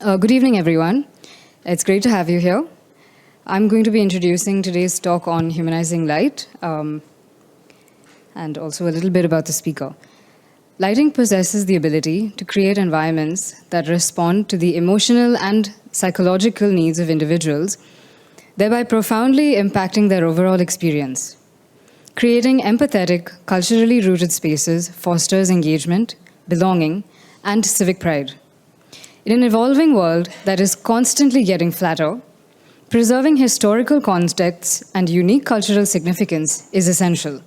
Good evening, everyone. It's great to have you here. I'm going to be introducing today's talk on Humanizing Light, and also a little bit about the speaker. Lighting possesses the ability to create environments that respond to the emotional and psychological needs of individuals, thereby profoundly impacting their overall experience. Creating empathetic, culturally rooted spaces fosters engagement, belonging, and civic pride. In an evolving world that is constantly getting flatter, preserving historical contexts and unique cultural significance is essential.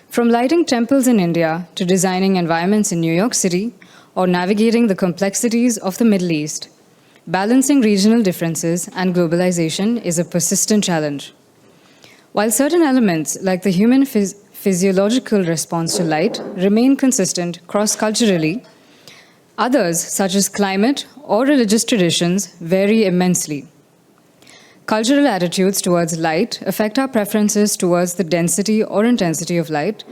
From lighting temples in India to designing environments in New York City or navigating the complexities of the Middle East, balancing regional differences and globalization is a persistent challenge. While certain elements, like the human physiological response to light, remain consistent cross-culturally, others, such as climate or religious traditions, vary immensely. Cultural attitudes towards light affect our preferences towards the density or intensity of light,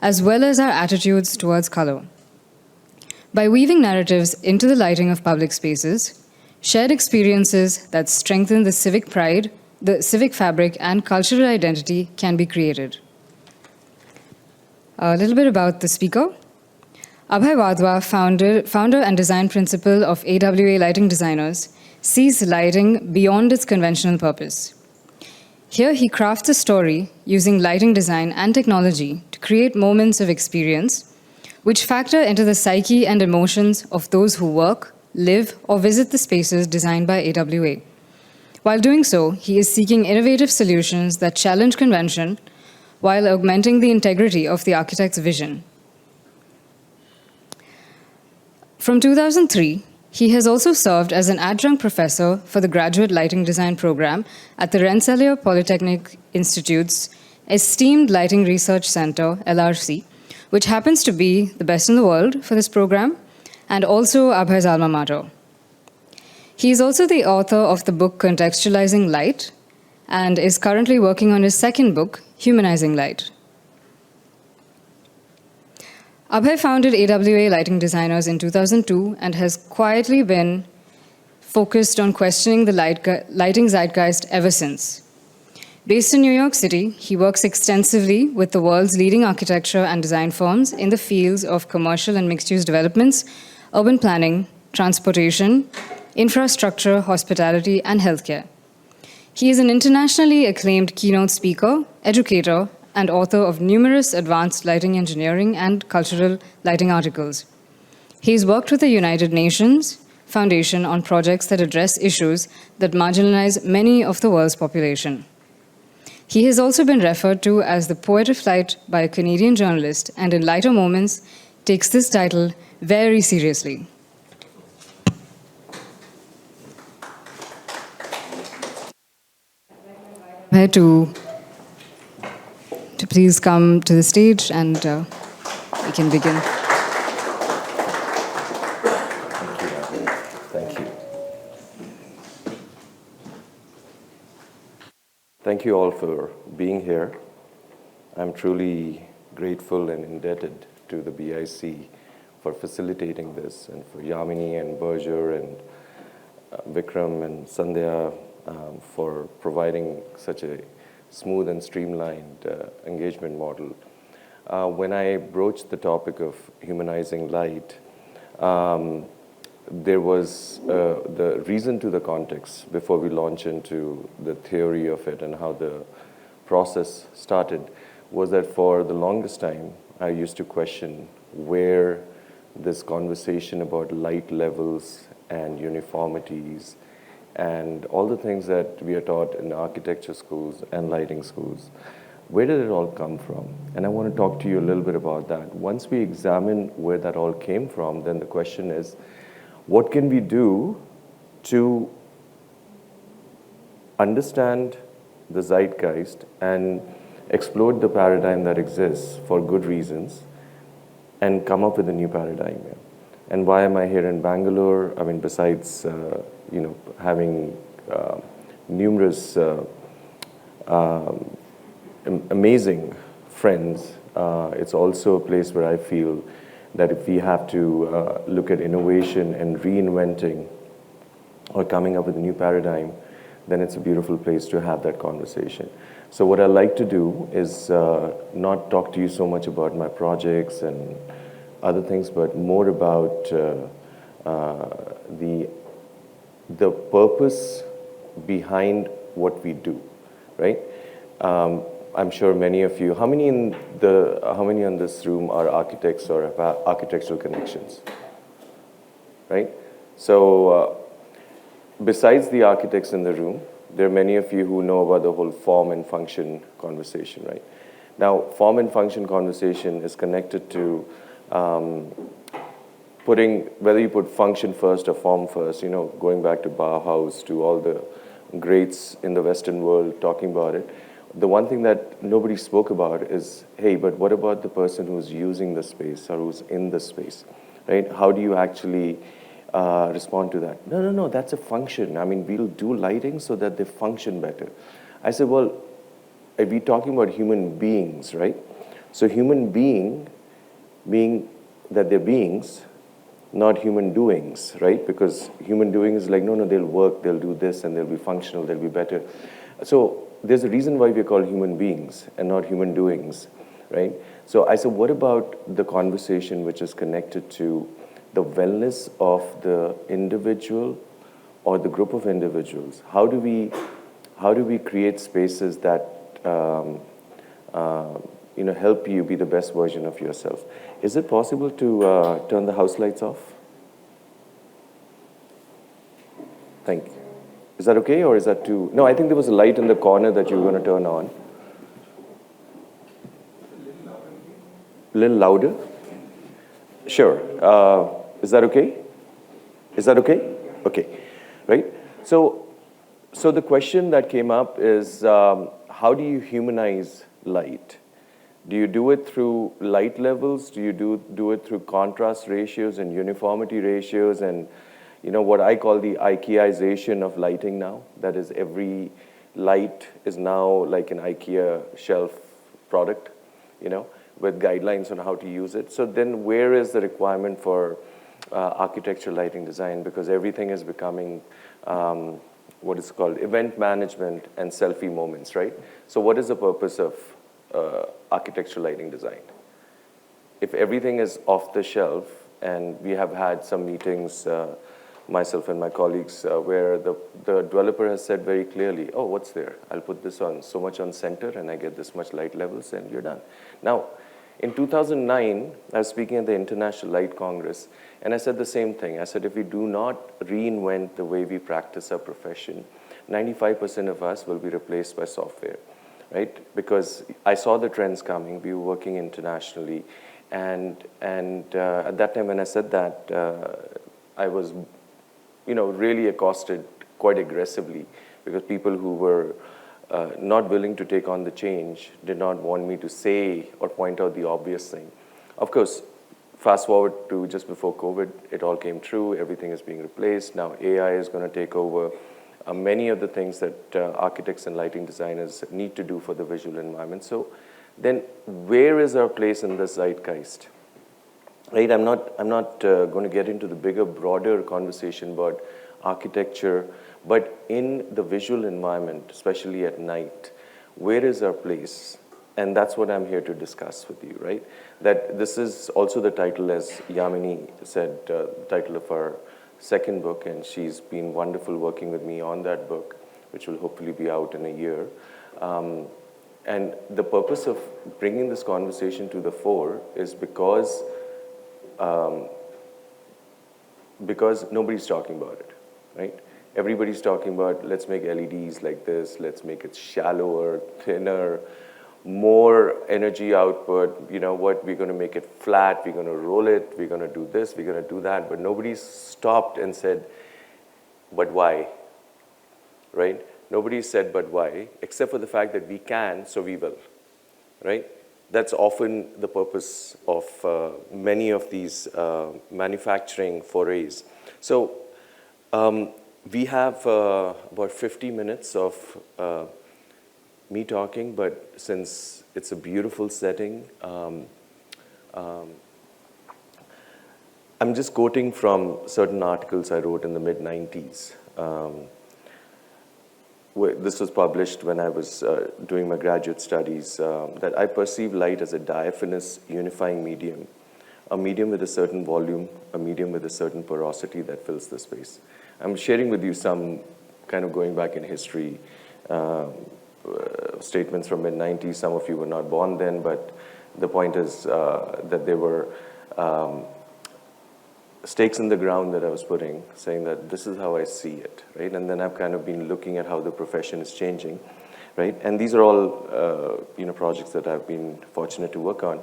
as well as our attitudes towards color. By weaving narratives into the lighting of public spaces, shared experiences that strengthen the civic pride, the civic fabric, and cultural identity can be created. A little bit about the speaker. Abhay Wadhwa, founder and design principal of AWA Lighting Designers, sees lighting beyond its conventional purpose. Here he crafts a story using lighting design and technology to create moments of experience which factor into the psyche and emotions of those who work, live, or visit the spaces designed by AWA. While doing so, he is seeking innovative solutions that challenge convention while augmenting the integrity of the architect's vision. From 2003, he has also served as an adjunct professor for the Graduate Lighting Design program at the Rensselaer Polytechnic Institute's esteemed Lighting Research Center, LRC, which happens to be the best in the world for this program, and also Abhay's alma mater. He is also the author of the book Contextualizing Light, and is currently working on his second book, Humanizing Light. Abhay founded AWA Lighting Designers in 2002 and has quietly been focused on questioning the lighting zeitgeist ever since. Based in New York City, he works extensively with the world's leading architecture and design firms in the fields of commercial and mixed-use developments, urban planning, transportation, infrastructure, hospitality, and healthcare. He is an internationally acclaimed keynote speaker, educator, and author of numerous advanced lighting engineering and cultural lighting articles. He's worked with the United Nations Foundation on projects that address issues that marginalize many of the world's population. He has also been referred to as the Poet of Light by a Canadian journalist, and in lighter moments takes this title very seriously. I'm here to please come to the stage, and we can begin. Thank you. Thank you all for being here. I'm truly grateful and indebted to the BIC for facilitating this, and for Yamini and Berger and Vikram and Sandhya for providing such a smooth and streamlined engagement model. When I broached the topic of humanizing light, there was the reason to the context before we launch into the theory of it and how the process started was that for the longest time, I used to question where this conversation about light levels and uniformities and all the things that we are taught in architecture schools and lighting schools, where did it all come from? And I want to talk to you a little bit about that. Once we examine where that all came from, then the question is, what can we do to understand the zeitgeist and explode the paradigm that exists for good reasons and come up with a new paradigm? And why am I here in Bangalore? I mean, besides having numerous amazing friends, it's also a place where I feel that if we have to look at innovation and reinventing or coming up with a new paradigm, then it's a beautiful place to have that conversation. So what I like to do is not talk to you so much about my projects and other things, but more about the purpose behind what we do, right? I'm sure many of you. How many in this room are architects or have architectural connections, right? So besides the architects in the room, there are many of you who know about the whole form and function conversation, right? Now, form and function conversation is connected to putting, whether you put function first or form first, going back to Bauhaus, to all the greats in the Western world talking about it. The one thing that nobody spoke about is, hey, but what about the person who's using the space or who's in the space, right? How do you actually respond to that? No, that's a function. I mean, we'll do lighting so that they function better. I said, well, we're talking about human beings, right? So human being that they're beings, not human doings, right? Because human doing is like, no, they'll work, they'll do this, and they'll be functional, they'll be better. So there's a reason why we're called human beings and not human doings, right? So I said, what about the conversation which is connected to the wellness of the individual or the group of individuals? How do we create spaces that help you be the best version of yourself? Is it possible to turn the house lights off? Thank you. Is that okay, or is that too? No, I think there was a light in the corner that you were going to turn on. A little louder? Sure. Is that okay? Is that okay? Okay. Right? So the question that came up is, how do you humanize light? Do you do it through light levels? Do you do it through contrast ratios and uniformity ratios and what I call the IKEAization of lighting now? That is, every light is now like an IKEA shelf product, with guidelines on how to use it. So then where is the requirement for architectural lighting design? Because everything is becoming what is called event management and selfie moments, right? So what is the purpose of architectural lighting design? If everything is off the shelf, and we have had some meetings, myself and my colleagues, where the developer has said very clearly, oh, what's there? I'll put this on so much on center and I get this much light levels and you're done. Now, in 2009, I was speaking at the International Light Congress, and I said the same thing. I said, if we do not reinvent the way we practice our profession, 95% of us will be replaced by software, right? Because I saw the trends coming. We were working internationally, and at that time when I said that, I was, really accosted quite aggressively, because people who were not willing to take on the change did not want me to say or point out the obvious thing. Of course, fast forward to just before COVID, it all came true. Everything is being replaced. Now AI is going to take over many of the things that architects and lighting designers need to do for the visual environment. So then where is our place in this zeitgeist? Right? I'm not going to get into the bigger, broader conversation about architecture, but in the visual environment, especially at night, where is our place? And that's what I'm here to discuss with you, right? That this is also the title, as Yamini said, the title of our second book, and she's been wonderful working with me on that book, which will hopefully be out in a year. And the purpose of bringing this conversation to the fore is because nobody's talking about it, right? Everybody's talking about, let's make LEDs like this, let's make it shallower, thinner, more energy output, we're going to make it flat, we're going to roll it, we're going to do this, we're going to do that, but nobody's stopped and said, but why, right? Nobody said, but why, except for the fact that we can, so we will, right? That's often the purpose of many of these manufacturing forays. So we have about 50 minutes of me talking, but since it's a beautiful setting, I'm just quoting from certain articles I wrote in the mid-90s. This was published when I was doing my graduate studies, that I perceive light as a diaphanous unifying medium, a medium with a certain volume, a medium with a certain porosity that fills the space. I'm sharing with you some kind of going back in history, statements from mid-90s. Some of you were not born then, but the point is that there were stakes in the ground that I was putting, saying that this is how I see it, right? And then I've kind of been looking at how the profession is changing, right? And these are all, projects that I've been fortunate to work on.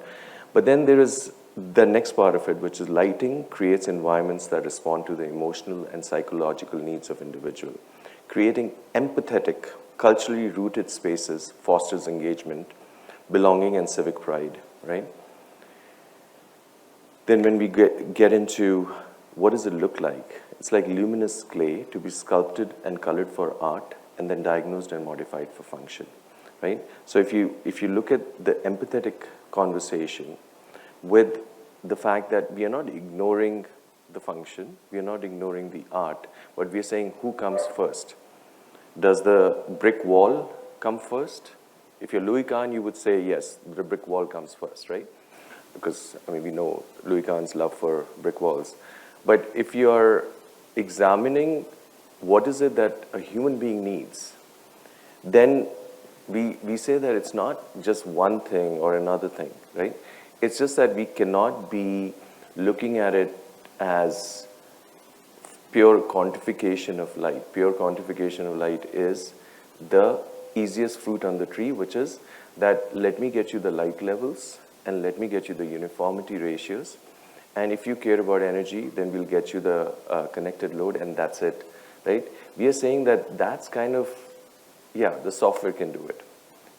But then there is the next part of it, which is lighting creates environments that respond to the emotional and psychological needs of individual. Creating empathetic, culturally rooted spaces fosters engagement, belonging, and civic pride, right? Then when we get into what does it look like, it's like luminous clay to be sculpted and colored for art and then diagnosed and modified for function, right? So if you look at the empathetic conversation with the fact that we are not ignoring the function, we are not ignoring the art, but we are saying who comes first. Does the brick wall come first? If you're Louis Kahn, you would say yes, the brick wall comes first, right? Because, we know Louis Kahn's love for brick walls. But if you're examining what is it that a human being needs, then we say that it's not just one thing or another thing, right? It's just that we cannot be looking at it as pure quantification of light. Pure quantification of light is the easiest fruit on the tree, which is that let me get you the light levels, and let me get you the uniformity ratios. And if you care about energy, then we'll get you the connected load, and that's it, right? We are saying that that's kind of, the software can do it.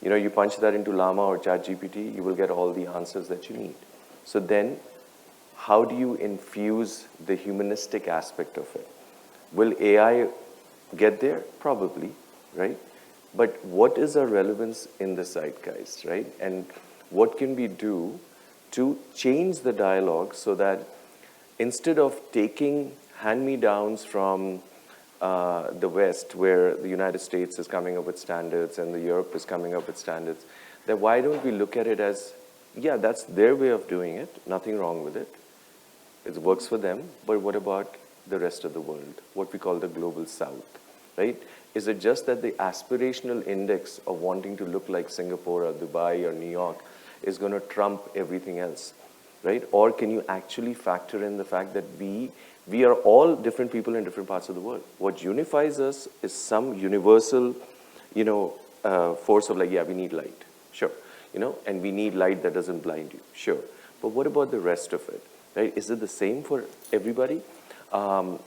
You punch that into Llama or ChatGPT, you will get all the answers that you need. So then, how do you infuse the humanistic aspect of it? Will AI get there? Probably, right? But what is our relevance in the zeitgeist, right? And what can we do to change the dialogue so that instead of taking hand-me-downs from the West, where the United States is coming up with standards and the Europe is coming up with standards, then why don't we look at it as, that's their way of doing it, nothing wrong with it. It works for them, but what about the rest of the world, what we call the global South, right? Is it just that the aspirational index of wanting to look like Singapore or Dubai or New York is going to trump everything else, right? Or can you actually factor in the fact that we are all different people in different parts of the world? What unifies us is some universal, force of we need light, sure, and we need light that doesn't blind you, sure. But what about the rest of it, right? Is it the same for everybody? And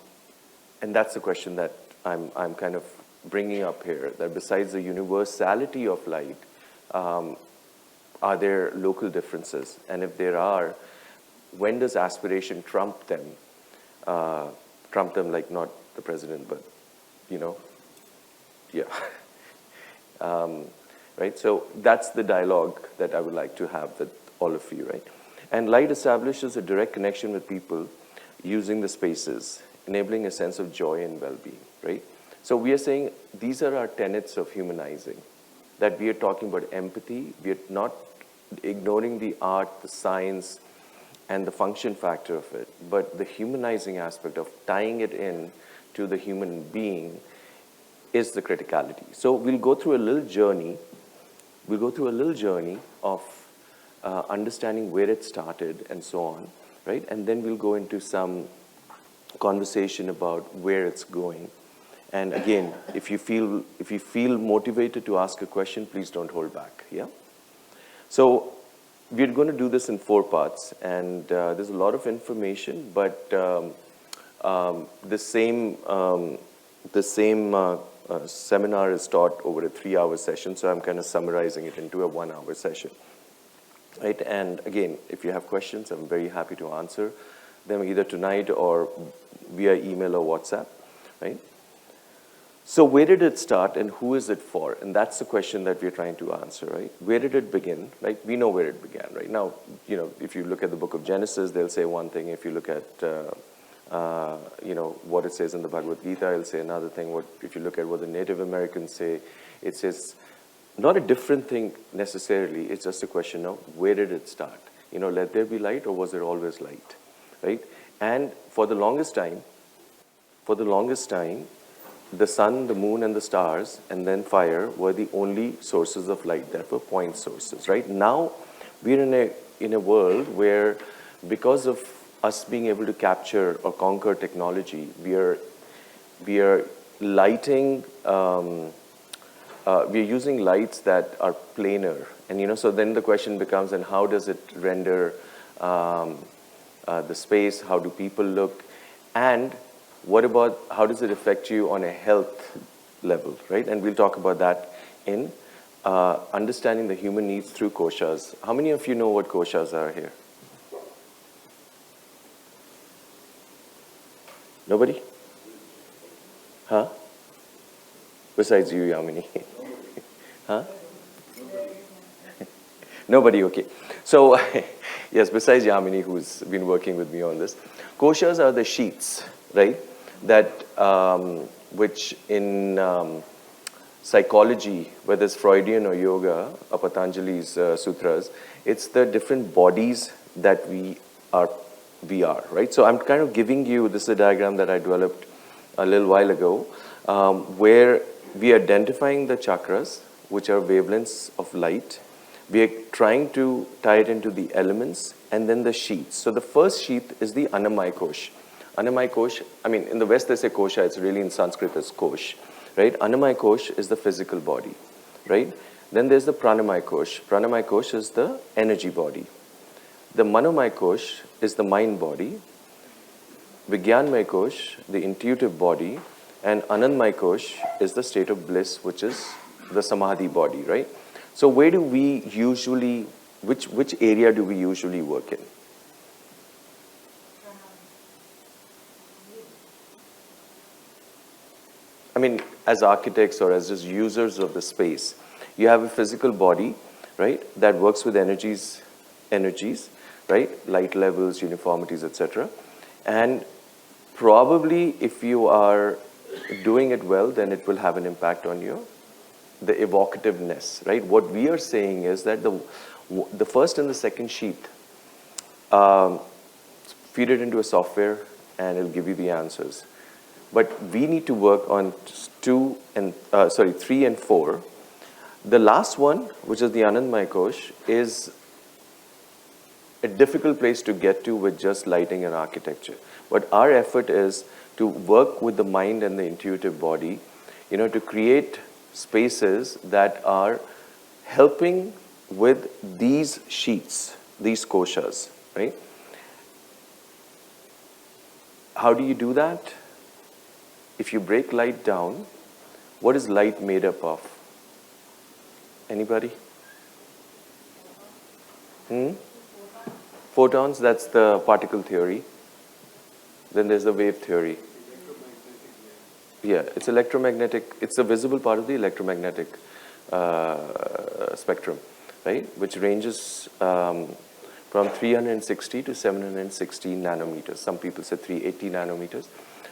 that's the question that I'm kind of bringing up here, that besides the universality of light, are there local differences? And if there are, when does aspiration trump them? Trump them like not the president, but, right? So that's the dialogue that I would like to have with all of you, right? And light establishes a direct connection with people using the spaces, enabling a sense of joy and well-being, right? So we are saying these are our tenets of humanizing, that we are talking about empathy. We are not ignoring the art, the science, and the function factor of it, but the humanizing aspect of tying it in to the human being is the criticality. So we'll go through a little journey. We'll go through a little journey of understanding where it started and so on, right? And then we'll go into some conversation about where it's going. And again, if you feel motivated to ask a question, please don't hold back. Yeah. So we're going to do this in 4 parts, and there's a lot of information, but the same seminar is taught over a 3-hour session, so I'm kind of summarizing it into a 1-hour session, right? And again, if you have questions, I'm very happy to answer them either tonight or via email or WhatsApp, right? So where did it start and who is it for? And that's the question that we're trying to answer, right? Where did it begin, right? We know where it began, right? Now, if you look at the book of Genesis, they'll say one thing. If you look at what it says in the Bhagavad Gita. I'll say another thing. If you look at what the Native Americans say, it says not a different thing necessarily. It's just a question of where did it start? Let there be light, or was there always light, right? And for the longest time, the sun, the moon, and the stars, and then fire were the only sources of light that were point sources, right? Now, we're in a world where, because of us being able to capture or conquer technology, we are lighting, we're using lights that are planar. And, so then the question becomes, and how does it render the space? How do people look? And what about, how does it affect you on a health level, right? And we'll talk about that in understanding the human needs through koshas. How many of you know what koshas are here? Nobody? Huh? Besides you, Yamini. Huh? Nobody, okay. So, yes, besides Yamini, who's been working with me on this. Koshas are the sheets, right? That, which in psychology, whether it's Freudian or yoga, or Patanjali's sutras, it's the different bodies that we are, right? So I'm kind of giving you, this is a diagram that I developed a little while ago, where we are identifying the chakras, which are wavelengths of light. We are trying to tie it into the elements, and then the sheaths. So the first sheath is the Annamaya Kosh. Annamaya Kosh, in the West they say kosha, it's really in Sanskrit it's kosh, right? Annamaya Kosh is the physical body, right? Then there's the Pranamaya Kosh. Pranamaya Kosh is the energy body. The Manomaya Kosh is the mind body. Vijnanmaya Kosh, the intuitive body. And Anandmaya Kosh is the state of bliss, which is the Samadhi body, right? So where do we usually, which area do we usually work in? As architects or as just users of the space, you have a physical body, right, that works with energies, right, light levels, uniformities, etc. And probably if you are doing it well, then it will have an impact on the evocativeness, right? What we are saying is that the first and the second sheath, feed it into a software and it'll give you the answers. But we need to work on 3 and 4. The last one, which is the Anandmaya Kosh, is a difficult place to get to with just lighting and architecture. But our effort is to work with the mind and the intuitive body, to create spaces that are helping with these sheets, these koshas, right? How do you do that? If you break light down, what is light made up of? Anybody? Photons, that's the particle theory. Then there's the wave theory. Yeah, it's electromagnetic. It's the visible part of the electromagnetic spectrum, right? Which ranges from 360 to 760 nanometers. Some people say 380 nanometers,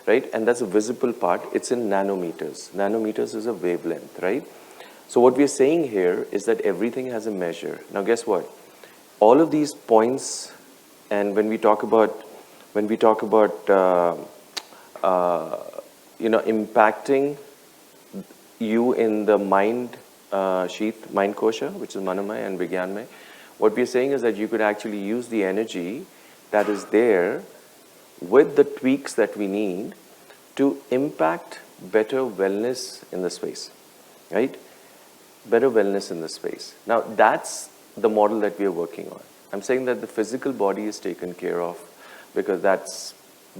right? And that's a visible part. It's in nanometers. Nanometers is a wavelength, right? So what we're saying here is that everything has a measure. Now, guess what? All of these points, and when we talk about impacting you in the mind sheath, mind kosha, which is Manomaya and Vijnanmaya, what we're saying is that you could actually use the energy that is there with the tweaks that we need to impact better wellness in the space, right? Better wellness in the space. Now, that's the model that we are working on. I'm saying that the physical body is taken care of because that's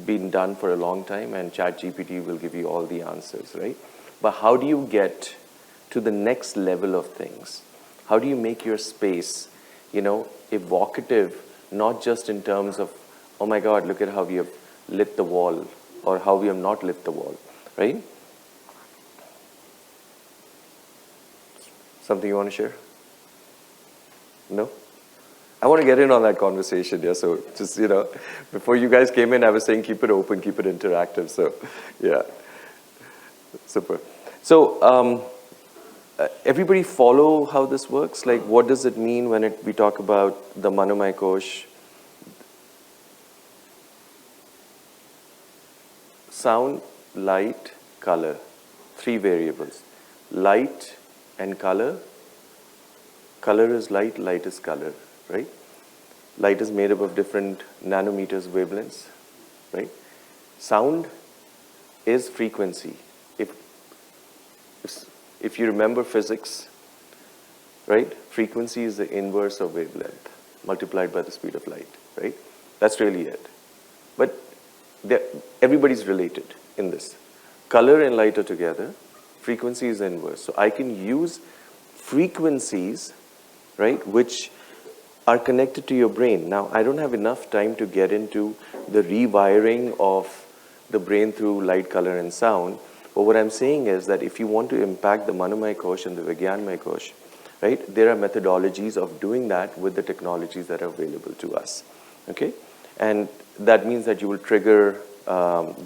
been done for a long time, and ChatGPT will give you all the answers, right? But how do you get to the next level of things? How do you make your space, evocative, not just in terms of, oh my God, look at how we have lit the wall, or how we have not lit the wall, right? Something you want to share? No? I want to get in on that conversation, yeah, so just, before you guys came in, I was saying keep it open, keep it interactive, so, yeah, super. So, everybody follow how this works? Like, what does it mean when we talk about the Manomai Kosh? Sound, light, color, 3 variables. Light and color. Color is light, light is color, right? Light is made up of different nanometers wavelengths, right? Sound is frequency. If you remember physics, right? Frequency is the inverse of wavelength multiplied by the speed of light, right? That's really it. But everybody's related in this. Color and light are together. Frequency is the inverse. So I can use frequencies, right, which are connected to your brain. Now, I don't have enough time to get into the rewiring of the brain through light, color, and sound. But what I'm saying is that if you want to impact the Manomai Kosh and the Vigyanmay Kosh, right, there are methodologies of doing that with the technologies that are available to us. Okay? And that means that you will trigger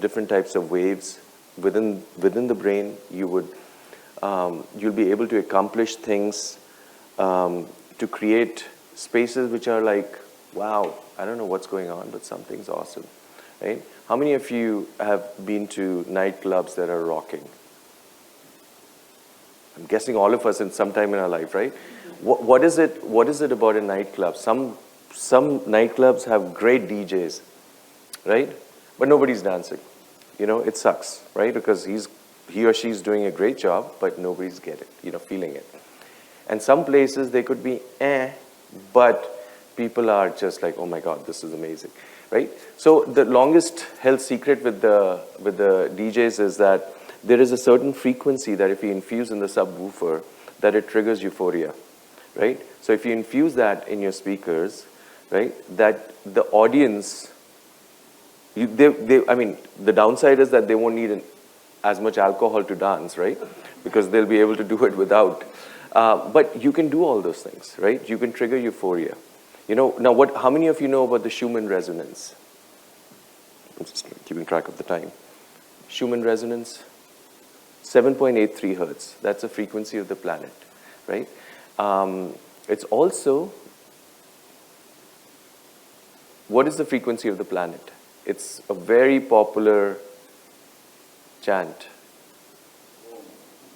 different types of waves within the brain. You'll be able to accomplish things to create spaces which are like, wow, I don't know what's going on, but something's awesome, right? How many of you have been to nightclubs that are rocking? I'm guessing all of us in some time in our life, right? What is it about a nightclub? Some nightclubs have great DJs, right? But nobody's dancing. It sucks, right? Because he or she's doing a great job, but nobody's feeling it. And some places they could be but people are just like, oh my God, this is amazing, right? So the longest held secret with the DJs is that there is a certain frequency that if you infuse in the subwoofer, that it triggers euphoria, right? So if you infuse that in your speakers, right, that the audience, the downside is that they won't need as much alcohol to dance, right? Because they'll be able to do it without. But you can do all those things, right? You can trigger euphoria. Now how many of you know about the Schumann resonance? I'm just keeping track of the time. Schumann resonance, 7.83 hertz. That's the frequency of the planet, right? It's also, what is the frequency of the planet? It's a very popular chant.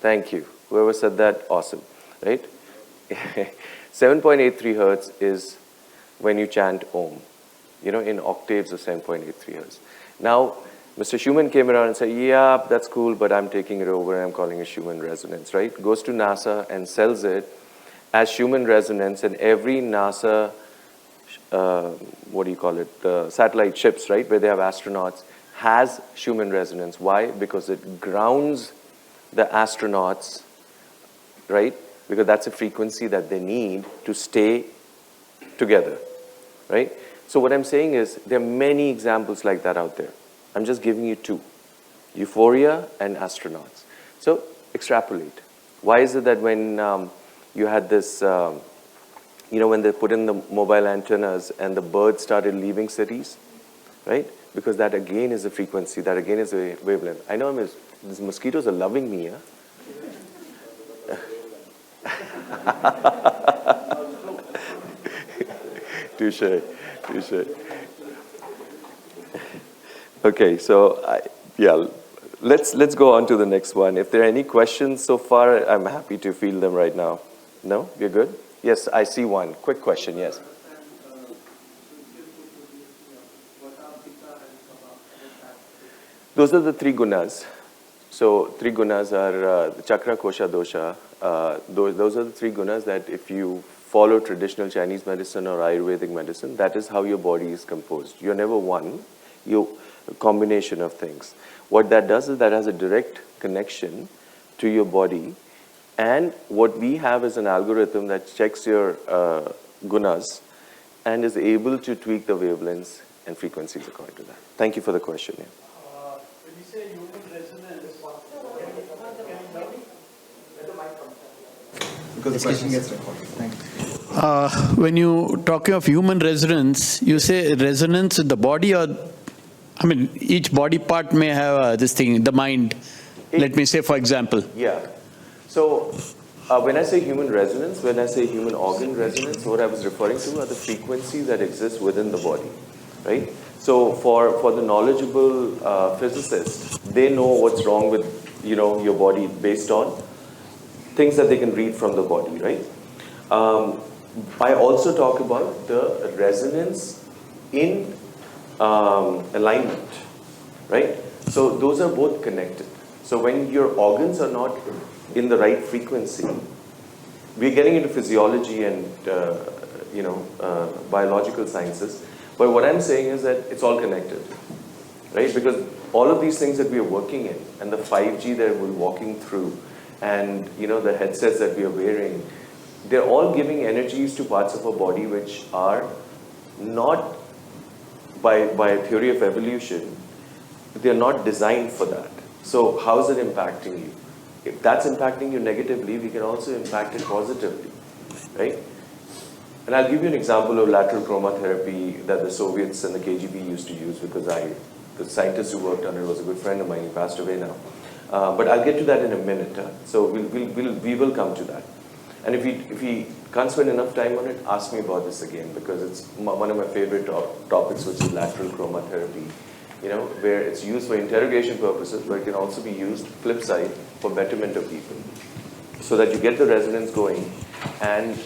Thank you. Whoever said that, awesome, right? 7.83 hertz is when you chant Om, in octaves of 7.83 hertz. Now, Mr. Schumann came around and said, yeah, that's cool, but I'm taking it over and I'm calling it Schumann resonance, right? Goes to NASA and sells it as Schumann resonance, and every NASA, the satellite ships, right, where they have astronauts, has Schumann resonance. Why? Because it grounds the astronauts, right? Because that's a frequency that they need to stay together, right? So what I'm saying is there are many examples like that out there. I'm just giving you 2, euphoria and astronauts. So extrapolate. Why is it that when you had this, when they put in the mobile antennas and the birds started leaving cities, right? Because that again is a frequency, that again is a wavelength. I know these mosquitoes are loving me, yeah? Touché. Okay, so let's go on to the next one. If there are any questions so far, I'm happy to field them right now. No? You're good? Yes, I see one. Quick question, yes. Those are the 3 gunas. So 3 gunas are the chakra, kosha, dosha. Those are the 3 gunas that if you follow traditional Chinese medicine or Ayurvedic medicine, that is how your body is composed. You're never one, you're a combination of things. What that does is that has a direct connection to your body, and what we have is an algorithm that checks your gunas and is able to tweak the wavelengths and frequencies according to that. Thank you for the question. Yeah. When you say human resonance, can you tell me? Because the question gets recorded. Thank you. when you talking of human resonance, you say resonance in the body, or I mean, each body part may have this thing, the mind. Let me say, for example. Yeah. So when I say human resonance, when I say human organ resonance, what I was referring to are the frequencies that exist within the body, right? So for the knowledgeable physicists, they know what's wrong with your body based on things that they can read from the body, right? I also talk about the resonance in alignment, right? So those are both connected. So when your organs are not in the right frequency, we're getting into physiology and biological sciences. But what I'm saying is that it's all connected, right? Because all of these things that we are working in, and the 5G that we're walking through, and the headsets that we are wearing, they're all giving energies to parts of our body which are not, by a theory of evolution, they're not designed for that. So how is it impacting you? If that's impacting you negatively, we can also impact it positively, right? And I'll give you an example of lateral chromotherapy that the Soviets and the KGB used to use, because the scientist who worked on it was a good friend of mine. He passed away now. But I'll get to that in a minute. So we will come to that. And if we can't spend enough time on it, ask me about this again, because it's one of my favorite topics, which is lateral chromotherapy. Where it's used for interrogation purposes, but it can also be used, flip side, for betterment of people. So that you get the resonance going and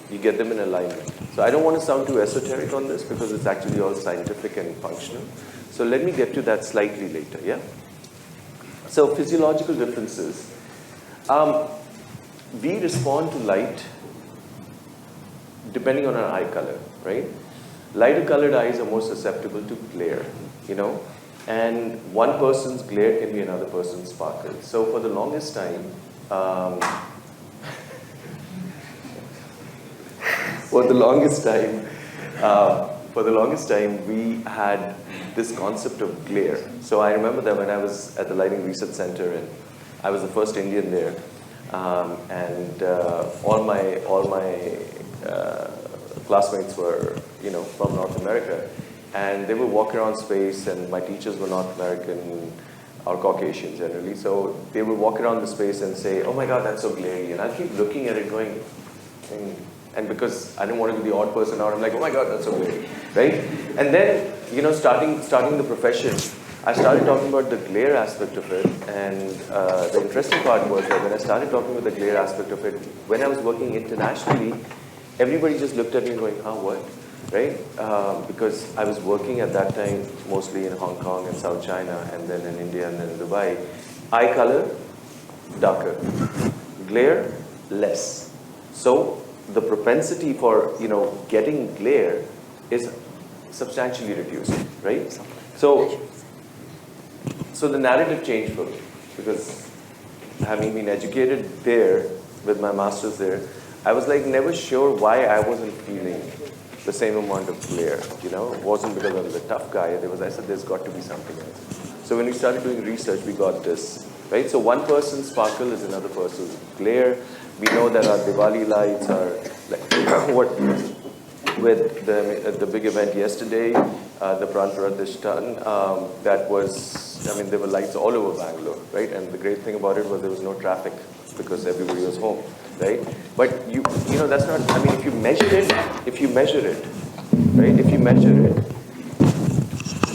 you get them in alignment. So I don't want to sound too esoteric on this, because it's actually all scientific and functional. So let me get to that slightly later, yeah? So physiological differences. We respond to light depending on our eye color, right? Lighter colored eyes are more susceptible to glare, and one person's glare can be another person's sparkle. So for the longest time, we had this concept of glare. So I remember that when I was at the Lighting Research Center, and I was the first Indian there, and all my classmates were, from North America, and they would walk around space, and my teachers were North American or Caucasian generally, so they would walk around the space and say, "Oh my God, that's so glary," and I'll keep looking at it going, and because I didn't want to be the odd person out, I'm like, "Oh my God, that's so glary," right? And then, starting the profession, I started talking about the glare aspect of it, and the interesting part was that when I started talking about the glare aspect of it, when I was working internationally, everybody just looked at me going, "Huh, what?" Right? Because I was working at that time mostly in Hong Kong and South China, and then in India, and then in Dubai. Eye color, darker. Glare, less. So the propensity for, getting glare is substantially reduced, right? So the narrative changed for me, because having been educated there with my master's there, I was like never sure why I wasn't feeling the same amount of glare. It wasn't because I was a tough guy. I said there's got to be something else. So when we started doing research, we got this, right? So one person's sparkle is another person's glare. We know that our Diwali lights are like what with the big event yesterday, the Pran Pratishthan, that was, there were lights all over Bangalore, right? And the great thing about it was there was no traffic, because everybody was home, right? But that's not, if you measure it,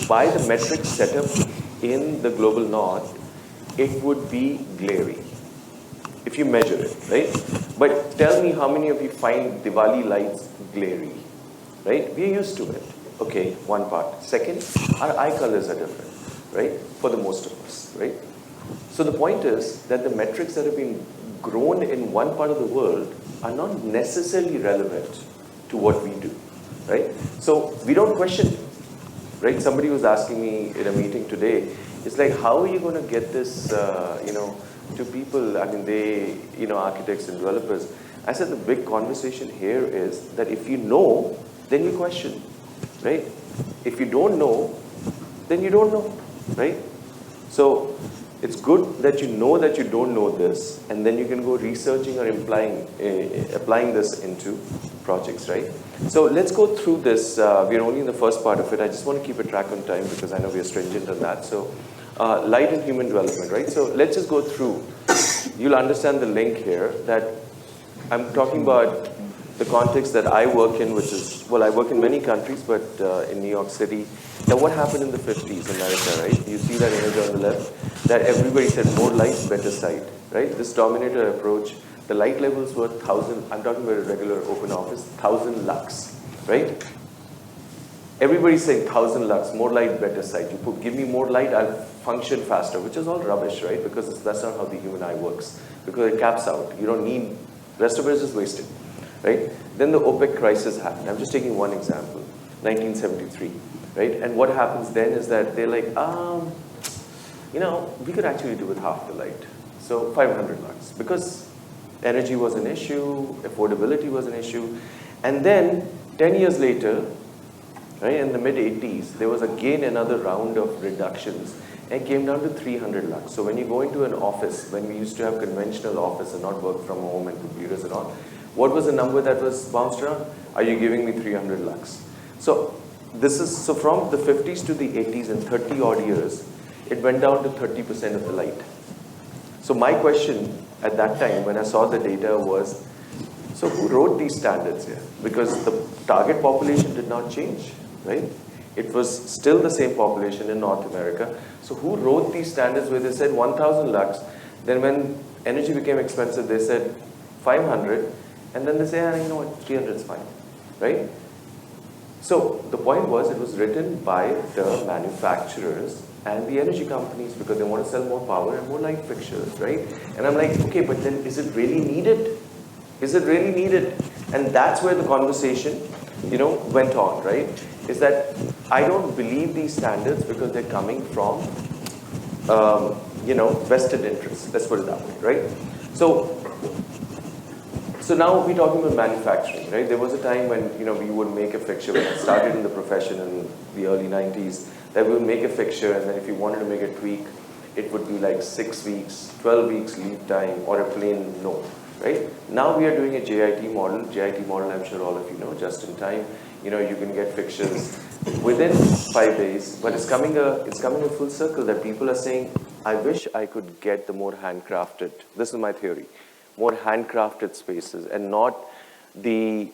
by the metric set up in the global north, it would be glary, if you measure it, right? But tell me how many of you find Diwali lights glary, right? We're used to it. Okay, one part. Second, our eye colors are different, right? For the most of us, right? So the point is that the metrics that have been grown in one part of the world are not necessarily relevant to what we do, right? So we don't question, right? Somebody was asking me in a meeting today, it's like, how are you going to get this, to people? They, architects and developers. I said the big conversation here is that if you know, then you question, right? If you don't know, then you don't know, right? So it's good that you know that you don't know this, and then you can go researching or applying this into projects, right? So let's go through this. We're only in the first part of it. I just want to keep a track on time because I know we are stringent on that. So light and human development, right? So let's just go through. You'll understand the link here that I'm talking about the context that I work in, which is, well, I work in many countries, but in New York City. Now, what happened in the 50s in America, right? You see that image on the left, that everybody said more light, better sight, right? This dominator approach, the light levels were 1,000, I'm talking about a regular open office, 1,000 lux, right? Everybody's saying 1,000 lux, more light, better sight. Give me more light, I'll function faster, which is all rubbish, right? Because that's not how the human eye works. Because it caps out. You don't need, rest of it is just wasted, right? Then the OPEC crisis happened. I'm just taking one example, 1973, right? And what happens then is that they're like, you know, we could actually do with half the light. So 500 lux, because energy was an issue, affordability was an issue. And then 10 years later, right, in the mid-80s, there was again another round of reductions, and it came down to 300 lux. So when you go into an office, when we used to have conventional office and not work from home and computers and all, what was the number that was bounced around? Are you giving me 300 lux? So this is, so from the 50s to the 80s, in 30 odd years, it went down to 30% of the light. So my question at that time, when I saw the data, was, so who wrote these standards here? Because the target population did not change, right? It was still the same population in North America. So who wrote these standards where they said 1,000 lux, then when energy became expensive, they said 500, and then they say, you know what, 300 is fine, right? So the point was, it was written by the manufacturers and the energy companies because they want to sell more power and more light fixtures, right? And I'm like, okay, but then is it really needed? Is it really needed? And that's where the conversation, you know, went on, right? Is that I don't believe these standards because they're coming from, you know, vested interests. Let's put it that way, right? So now we're talking about manufacturing, right? There was a time when, you know, we would make a fixture. When I started in the profession in the early 90s, that we would make a fixture, and then if you wanted to make a tweak, it would be like 6 weeks, 12 weeks lead time, or a plain no. Right? Now we are doing a JIT model. JIT model, I'm sure all of you know, just in time. You know, you can get fixtures within 5 days, but it's coming a full circle that people are saying, I wish I could get the more handcrafted, this is my theory, more handcrafted spaces, and not the,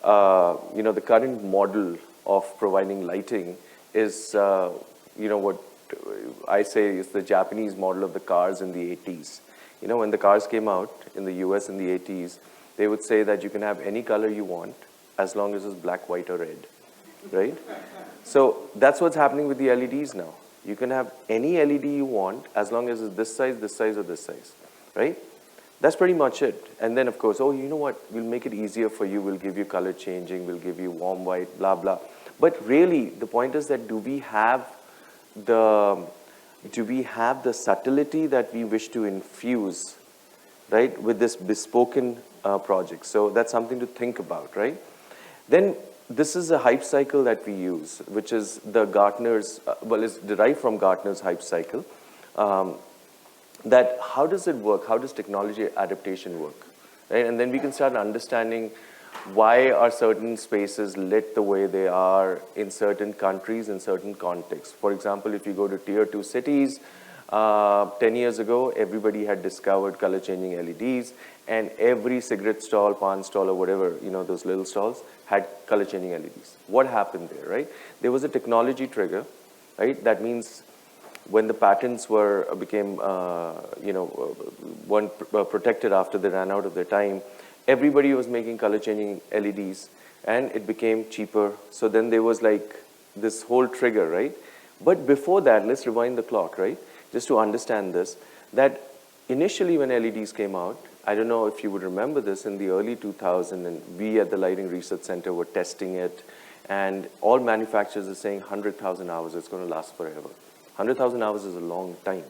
you know, the current model of providing lighting is, you know, what I say is the Japanese model of the cars in the 80s. You know, when the cars came out in the US in the 80s, they would say that you can have any color you want as long as it's black, white, or red, right? So that's what's happening with the LEDs now. You can have any LED you want as long as it's this size, or this size, right? That's pretty much it. And then, of course, oh, you know what? We'll make it easier for you. We'll give you color changing. We'll give you warm white, blah, blah. But really, the point is that do we have the subtlety that we wish to infuse, right, with this bespoken project? So that's something to think about, right? Then this is a hype cycle that we use, which is the Gartner's, well, it's derived from Gartner's hype cycle. That how does it work? How does technology adaptation work, right? And then we can start understanding why are certain spaces lit the way they are in certain countries, in certain contexts. For example, if you go to tier 2 cities, 10 years ago, everybody had discovered color changing LEDs, and every cigarette stall, pan stall, or whatever, you know, those little stalls had color changing LEDs. What happened there, right? There was a technology trigger, right? That means when the patents became, you know, weren't protected after they ran out of their time, everybody was making color changing LEDs, and it became cheaper. So then there was like this whole trigger, right? But before that, let's rewind the clock, right? Just to understand this, that initially when LEDs came out, I don't know if you would remember this, in the early 2000s, and we at the Lighting Research Center were testing it, and all manufacturers are saying 100,000 hours, it's going to last forever. 100,000 hours is a long time,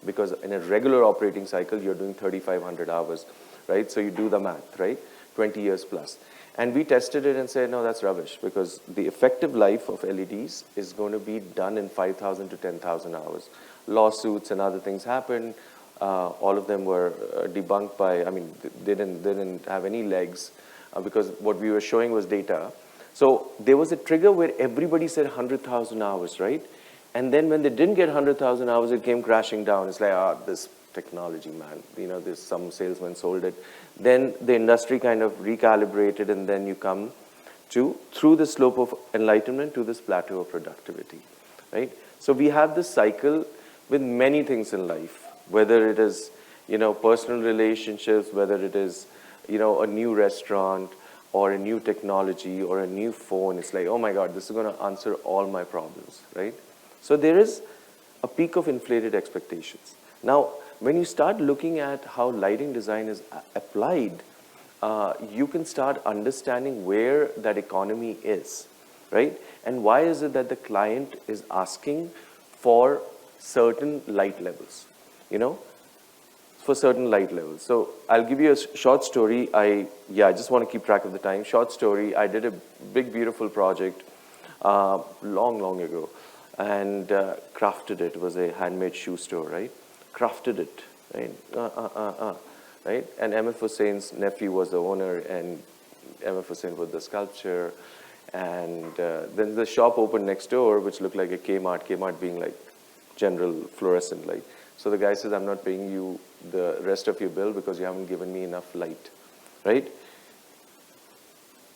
because in a regular operating cycle, you're doing 3,500 hours, right? So you do the math, right? 20 years plus. And we tested it and said, no, that's rubbish, because the effective life of LEDs is going to be done in 5,000 to 10,000 hours. Lawsuits and other things happened. All of them were debunked by, I mean, they didn't have any legs because what we were showing was data. So there was a trigger where everybody said 100,000 hours, right? And then when they didn't get 100,000 hours, it came crashing down. It's like, this technology, man. You know, there's some salesman sold it. Then the industry kind of recalibrated, and then you come to, through the slope of enlightenment, to this plateau of productivity, right? So we have this cycle with many things in life, whether it is, you know, personal relationships, whether it is, you know, a new restaurant or a new technology or a new phone. It's like, oh my God, this is going to answer all my problems, right? So there is a peak of inflated expectations. Now, when you start looking at how lighting design is applied, you can start understanding where that economy is, right? And why is it that the client is asking for certain light levels, you know, for certain light levels. So I'll give you a short story. I just want to keep track of the time. Short story, I did a big, beautiful project long ago, and crafted it. It was a handmade shoe store, right? Crafted it, right? Right? And M.F. Hussein's nephew was the owner, and M.F. Hussein was the sculptor. And then the shop opened next door, which looked like a Kmart being like general fluorescent light. So the guy says, I'm not paying you the rest of your bill because you haven't given me enough light, right?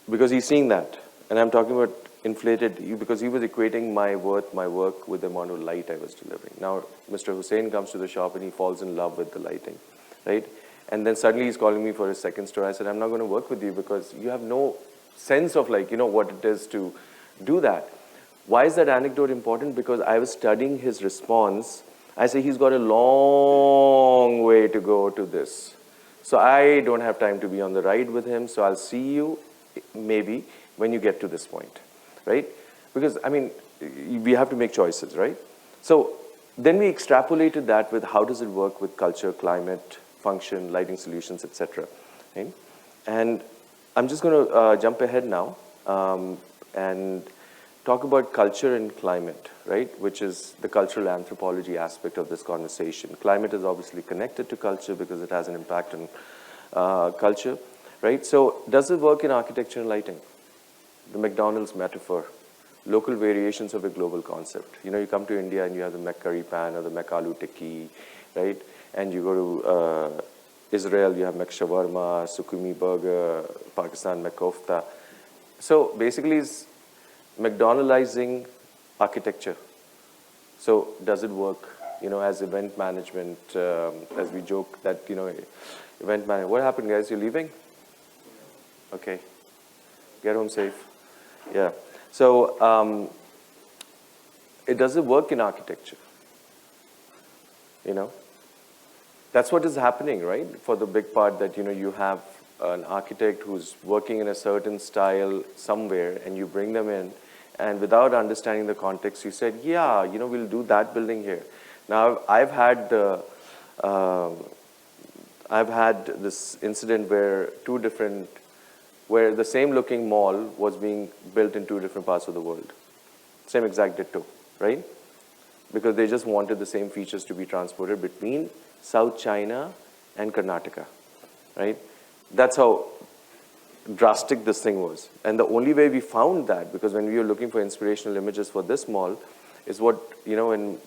Because he's seeing that. And I'm talking about inflated, because he was equating my work with the amount of light I was delivering. Now, Mr. Hussein comes to the shop and he falls in love with the lighting, right? And then suddenly he's calling me for his second store. I said, I'm not going to work with you because you have no sense of, like, you know, what it is to do that. Why is that anecdote important? Because I was studying his response. I say, he's got a long way to go to this. So I don't have time to be on the ride with him. So I'll see you maybe when you get to this point, right? Because, I mean, we have to make choices, right? So then we extrapolated that with how does it work with culture, climate, function, lighting solutions, etc. Right? And I'm just going to jump ahead now and talk about culture and climate, right? Which is the cultural anthropology aspect of this conversation. Climate is obviously connected to culture because it has an impact on culture, right? So does it work in architecture and lighting? The McDonald's metaphor, local variations of a global concept. You know, you come to India and you have the Mac curry pan or the Mac aloo tikki, right? And you go to Israel, you have Mac shawarma, Sukumi burger, Pakistan Mac kofta. So basically it's McDonaldizing architecture. So does it work, you know, as event management, as we joke that, you know, event management. What happened, guys? You're leaving? Okay. Get home safe. Yeah. So it doesn't work in architecture, you know. That's what is happening, right? For the big part that, you know, you have an architect who's working in a certain style somewhere and you bring them in, and without understanding the context, you said, yeah, you know, we'll do that building here. Now, I've had this incident where where the same looking mall was being built in two different parts of the world. Same exact ditto, right? Because they just wanted the same features to be transported between South China and Karnataka, right? That's how drastic this thing was. And the only way we found that, because when we were looking for inspirational images for this mall, is what, you know, when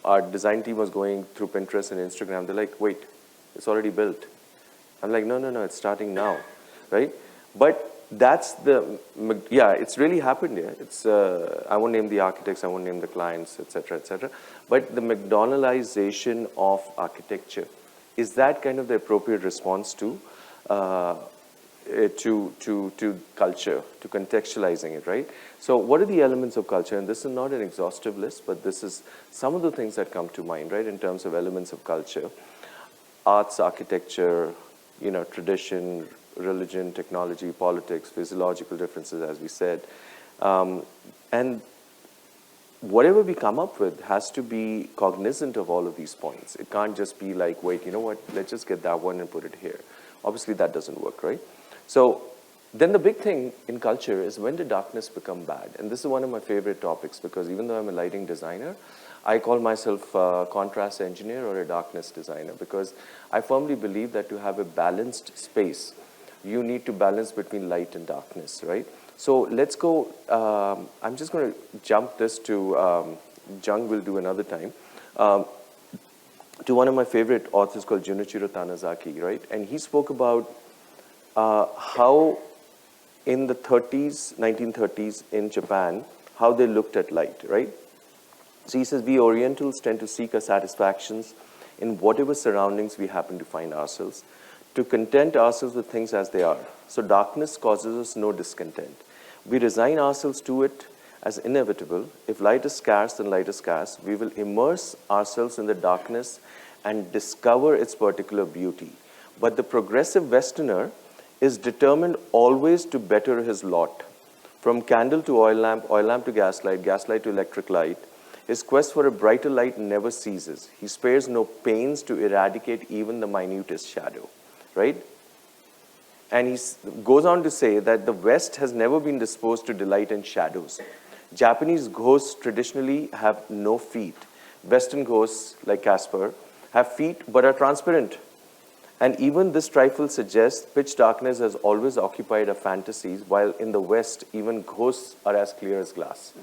our design team was going through Pinterest and Instagram, they're like, wait, it's already built. I'm like, no, it's starting now, right? But that's it's really happened here. It's, I won't name the architects, I won't name the clients, etc., etc. But the McDonaldization of architecture, is that kind of the appropriate response to culture, to contextualizing it, right? So what are the elements of culture? And this is not an exhaustive list, but this is some of the things that come to mind, right, in terms of elements of culture. Arts, architecture, you know, tradition, religion, technology, politics, physiological differences, as we said. And whatever we come up with has to be cognizant of all of these points. It can't just be like, wait, you know what, let's just get that one and put it here. Obviously, that doesn't work, right? So then the big thing in culture is, when did darkness become bad? And this is one of my favorite topics, because even though I'm a lighting designer, I call myself a contrast engineer or a darkness designer, because I firmly believe that to have a balanced space, you need to balance between light and darkness, right? So let's go, I'm just going to jump this to, Jung will do another time, to one of my favorite authors called Junichiro Tanizaki, right? And he spoke about how in the 1930s in Japan, how they looked at light, right? So he says, we Orientals tend to seek our satisfactions in whatever surroundings we happen to find ourselves, to content ourselves with things as they are. So darkness causes us no discontent. We resign ourselves to it as inevitable. If light is scarce, then light is scarce. We will immerse ourselves in the darkness and discover its particular beauty. But the progressive Westerner is determined always to better his lot. From candle to oil lamp to gaslight to electric light, his quest for a brighter light never ceases. He spares no pains to eradicate even the minutest shadow, right? And he goes on to say that the West has never been disposed to delight in shadows. Japanese ghosts traditionally have no feet. Western ghosts, like Casper, have feet but are transparent. And even this trifle suggests pitch darkness has always occupied our fantasies, while in the West, even ghosts are as clear as glass,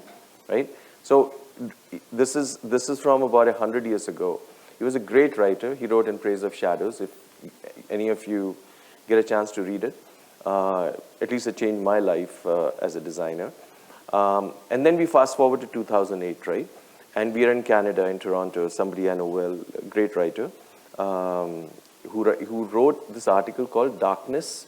right? So this is from about 100 years ago. He was a great writer. He wrote In Praise of Shadows. If any of you get a chance to read it, at least it changed my life as a designer. And then we fast forward to 2008, right? And we are in Canada, in Toronto. Somebody I know well, a great writer, who wrote this article called Darkness,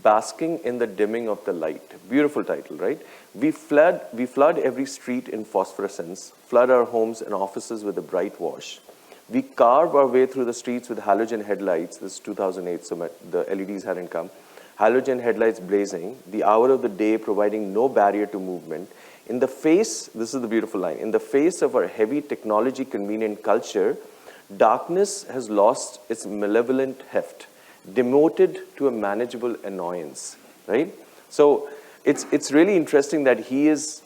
Basking in the Dimming of the Light. Beautiful title, right? We flood every street in phosphorescence, flood our homes and offices with a bright wash. We carve our way through the streets with halogen headlights. This is 2008, so the LEDs hadn't come. Halogen headlights blazing, the hour of the day providing no barrier to movement. In the face, this is the beautiful line, in the face of our heavy technology convenient culture, darkness has lost its malevolent heft, demoted to a manageable annoyance, right? So it's really interesting that he is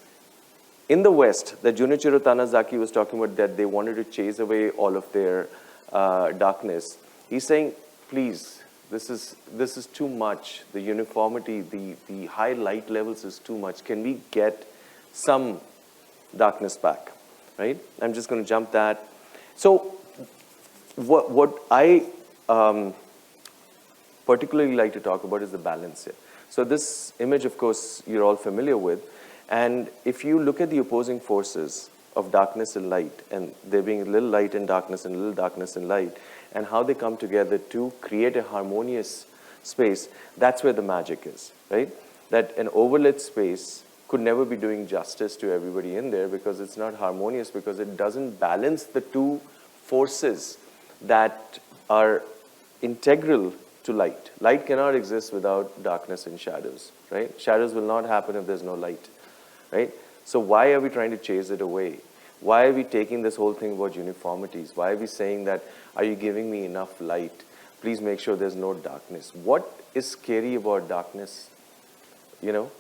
in the West, that Junichiro Tanizaki was talking about, that they wanted to chase away all of their darkness. He's saying, please, this is too much. The uniformity, the high light levels is too much. Can we get some darkness back, right? I'm just going to jump that. So what I particularly like to talk about is the balance here. So this image, of course, you're all familiar with. And if you look at the opposing forces of darkness and light, and there being a little light and darkness and a little darkness and light, and how they come together to create a harmonious space, that's where the magic is, right? That an overlit space could never be doing justice to everybody in there, because it's not harmonious, because it doesn't balance the two forces that are integral to light. Light cannot exist without darkness and shadows, right? Shadows will not happen if there's no light, right? So why are we trying to chase it away? Why are we taking this whole thing about uniformities? Why are we saying that, are you giving me enough light? Please make sure there's no darkness. What is scary about darkness? You know?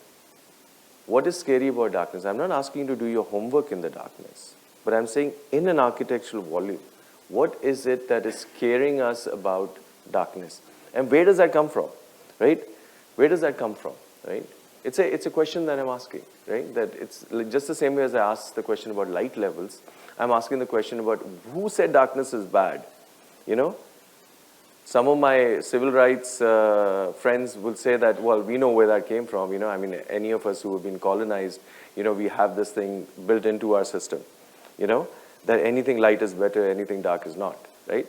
What is scary about darkness? I'm not asking you to do your homework in the darkness, but I'm saying in an architectural volume, what is it that is scaring us about darkness? And where does that come from, right? Where does that come from, right? It's a question that I'm asking, right? That it's just the same way as I asked the question about light levels, I'm asking the question about who said darkness is bad, you know? Some of my civil rights friends will say that, well, we know where that came from, you know? I mean, any of us who have been colonized, you know, we have this thing built into our system, you know? That anything light is better, anything dark is not, right?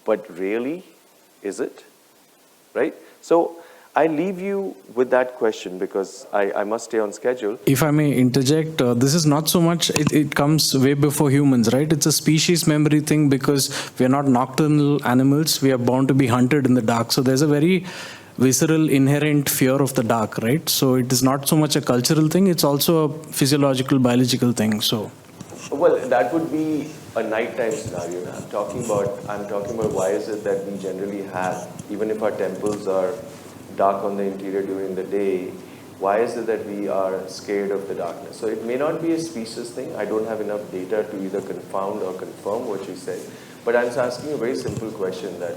But really, is it, right? So I leave you with that question, because I must stay on schedule. If I may interject, this is not so much, it comes way before humans, right? It's a species memory thing, because we are not nocturnal animals. We are born to be hunted in the dark. So there's a very visceral, inherent fear of the dark, right? So it is not so much a cultural thing. It's also a physiological, biological thing. So Well, that would be a nighttime scenario. I'm talking about why is it that we generally have, even if our temples are dark on the interior during the day, why is it that we are scared of the darkness? So it may not be a species thing. I don't have enough data to either confound or confirm what you said. But I'm just asking a very simple question that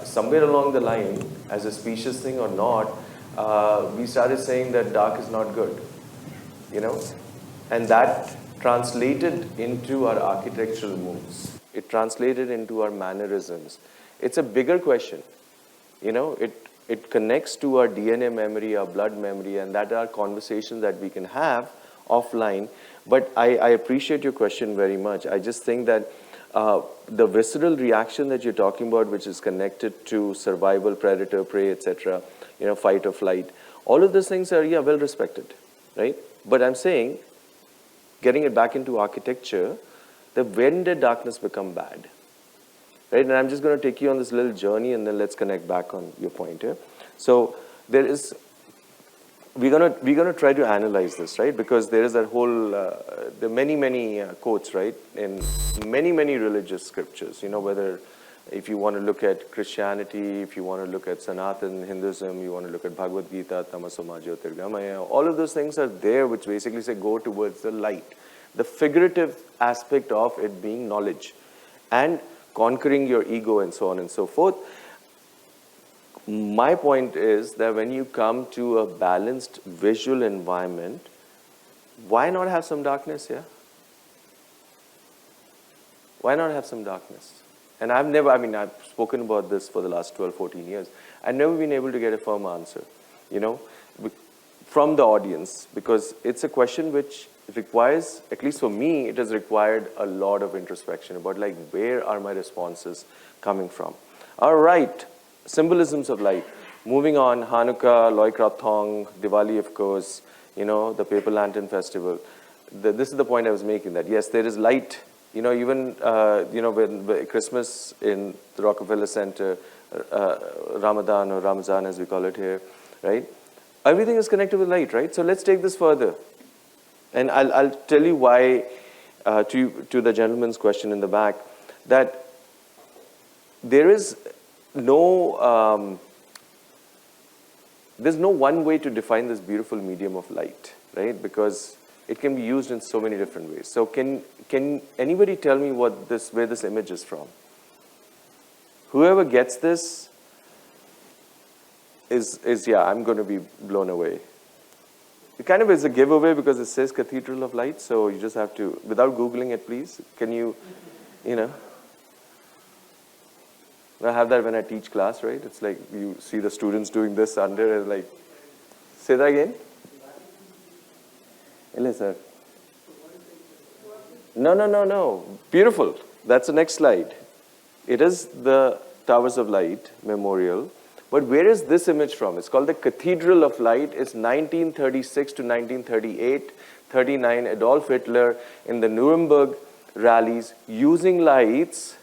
somewhere along the line, as a species thing or not, we started saying that dark is not good, you know, and that translated into our architectural moves. It translated into our mannerisms. It's a bigger question, you know. It connects to our DNA memory, our blood memory, and that are conversations that we can have offline. But I appreciate your question very much. I just think that the visceral reaction that you're talking about, which is connected to survival, predator, prey, etc., you know, fight or flight, all of those things are, yeah, well respected, right? But I'm saying, getting it back into architecture, that when did darkness become bad? Right? And I'm just going to take you on this little journey, and then let's connect back on your point here. So we're going to try to analyze this, right? Because there is that whole, there are many quotes, right, in many religious scriptures. You know, whether if you want to look at Christianity, if you want to look at Sanatan Hinduism, you want to look at Bhagavad Gita, Tamasoma Jyotirgamaya, all of those things are there, which basically say go towards the light. The figurative aspect of it being knowledge and conquering your ego and so on and so forth. My point is that when you come to a balanced visual environment, why not have some darkness here? Why not have some darkness? And I've spoken about this for the last 12, 14 years. I've never been able to get a firm answer, you know, from the audience, because it's a question which requires, at least for me, it has required a lot of introspection about, like, where are my responses coming from? All right, symbolisms of light. Moving on, Hanukkah, Loy Krathong, Diwali, of course, you know, the Paper Lantern Festival. This is the point I was making, that yes, there is light. You know, even, you know, when Christmas in the Rockefeller Center, Ramadan or Ramazan as we call it here, right? Everything is connected with light, right? So let's take this further. And I'll tell you why, to the gentleman's question in the back, that there is no, there's no one way to define this beautiful medium of light, right? Because it can be used in so many different ways. So can anybody tell me where this image is from? Whoever gets this is yeah, I'm going to be blown away. It kind of is a giveaway because it says Cathedral of Light, so you just have to, without Googling it, please, can you know, I have that when I teach class, right? It's like you see the students doing this under and like, say that again? Hello, sir. No. Beautiful. That's the next slide. It is the Towers of Light Memorial. But where is this image from? It's called the Cathedral of Light. It's 1936 to 1938, 39, Adolf Hitler in the Nuremberg rallies using lights.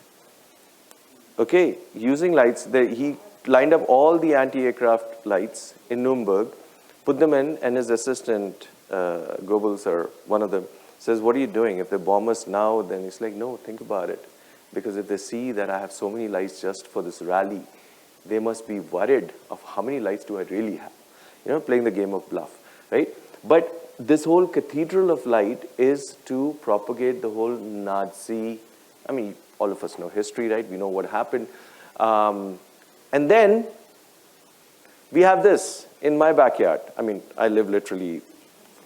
Okay, using lights. He lined up all the anti-aircraft lights in Nuremberg, put them in, and his assistant, Goebbels, or one of them, says, what are you doing? If they bomb us now, then he's like, no, think about it. Because if they see that I have so many lights just for this rally, they must be worried of how many lights do I really have? You know, playing the game of bluff, right? But this whole Cathedral of Light is to propagate the whole Nazi, I mean, all of us know history, right? We know what happened. And then we have this in my backyard. I mean, I live literally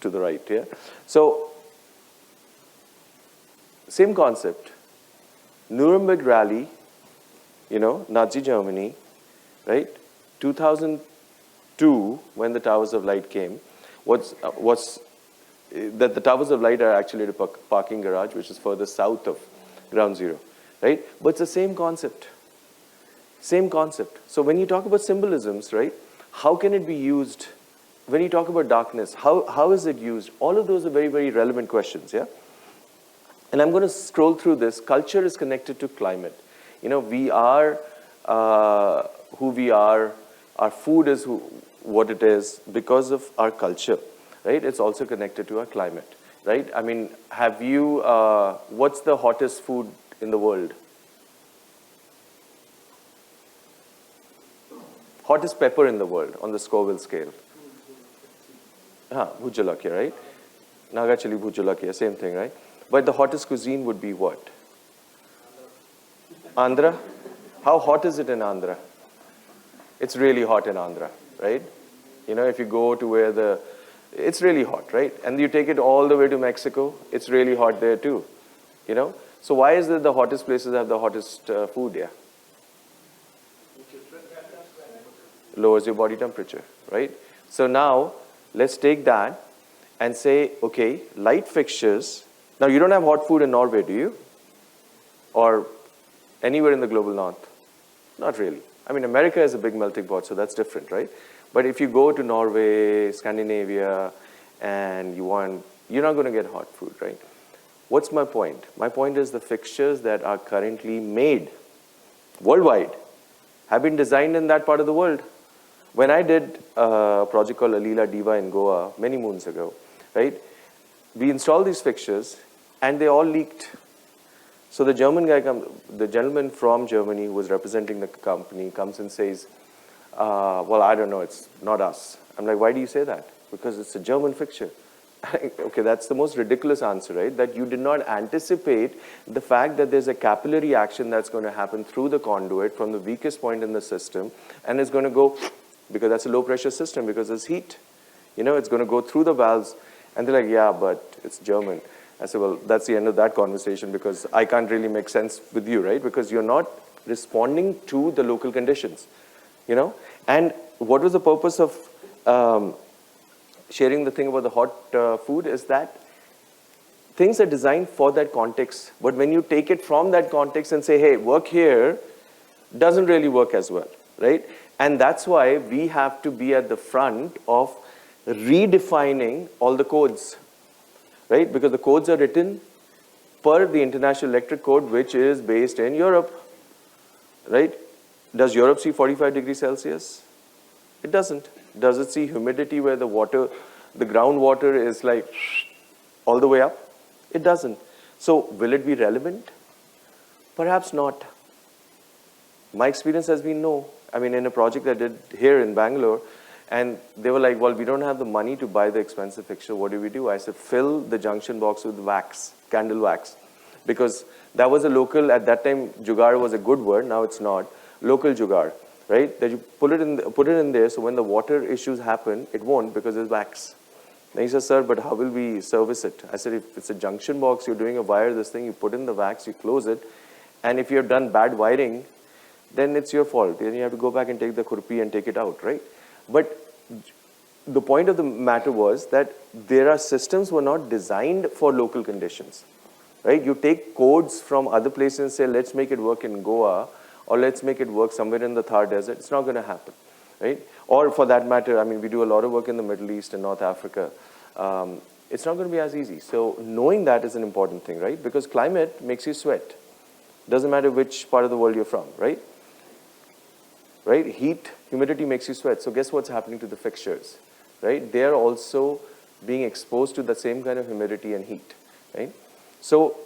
to the right here. So, same concept. Nuremberg rally, you know, Nazi Germany, right? 2002, when the Towers of Light came, that the Towers of Light are actually a parking garage, which is further south of Ground Zero, right? But it's the same concept. Same concept. So when you talk about symbolisms, right, how can it be used? When you talk about darkness, how is it used? All of those are very, very relevant questions, yeah? And I'm going to scroll through this. Culture is connected to climate. You know, we are who we are. Our food is what it is because of our culture, right? It's also connected to our climate. right? I mean, have you, what's the hottest food in the world? Hottest pepper in the world on the Scoville scale? Bhujalakia, right? Naga chili bhujalakia, same thing, right? But the hottest cuisine would be what? Andhra? How hot is it in Andhra? It's really hot in Andhra, right? You know, if you go to where it's really hot, right? And you take it all the way to Mexico, it's really hot there too, you know? So why is it the hottest places have the hottest food, yeah? Lowers your body temperature, right? So now, let's take that and say, okay, light fixtures. Now, you don't have hot food in Norway, do you? Or anywhere in the global north? Not really. I mean, America is a big melting pot, so that's different, right? But if you go to Norway, Scandinavia, and you're not going to get hot food, right? What's my point? My point is the fixtures that are currently made worldwide have been designed in that part of the world. When I did a project called Alila Diva in Goa many moons ago, right? We installed these fixtures and they all leaked. So the the gentleman from Germany who was representing the company comes and says, well, I don't know, it's not us. I'm like, why do you say that? Because it's a German fixture. Okay, that's the most ridiculous answer, right? That you did not anticipate the fact that there's a capillary action that's going to happen through the conduit from the weakest point in the system, and it's going to go, because that's a low pressure system, because there's heat. You know, it's going to go through the valves. And they're like, yeah, but it's German. I said, well, that's the end of that conversation, because I can't really make sense with you, right? Because you're not responding to the local conditions, you know? And what was the purpose of sharing the thing about the hot food is that things are designed for that context. But when you take it from that context and say, hey, work here, doesn't really work as well, right? And that's why we have to be at the front of redefining all the codes, right? Because the codes are written per the International Electric Code, which is based in Europe, right? Does Europe see 45 degrees Celsius? It doesn't. Does it see humidity where the groundwater is like all the way up? It doesn't. So will it be relevant? Perhaps not. My experience has been no. I mean, in a project I did here in Bangalore, and they were like, well, we don't have the money to buy the expensive fixture. What do? I said, fill the junction box with wax, candle wax. Because that was a local, at that time, jugaad was a good word, now it's not. Local jugaad, right? That you put it in there, so when the water issues happen, it won't, because there's wax. Then he said, sir, but how will we service it? I said, if it's a junction box, you're doing a wire, this thing, you put in the wax, you close it, and if you have done bad wiring, then it's your fault. Then you have to go back and take the khurpi and take it out, right? But the point of the matter was that there are systems were not designed for local conditions, right? You take codes from other places and say, let's make it work in Goa, or let's make it work somewhere in the Thar Desert. It's not going to happen, right? Or for that matter, I mean, we do a lot of work in the Middle East and North Africa. It's not going to be as easy. So knowing that is an important thing, right? Because climate makes you sweat. Doesn't matter which part of the world you're from, right? Right? Heat, humidity makes you sweat. So guess what's happening to the fixtures, right? They're also being exposed to the same kind of humidity and heat, right? So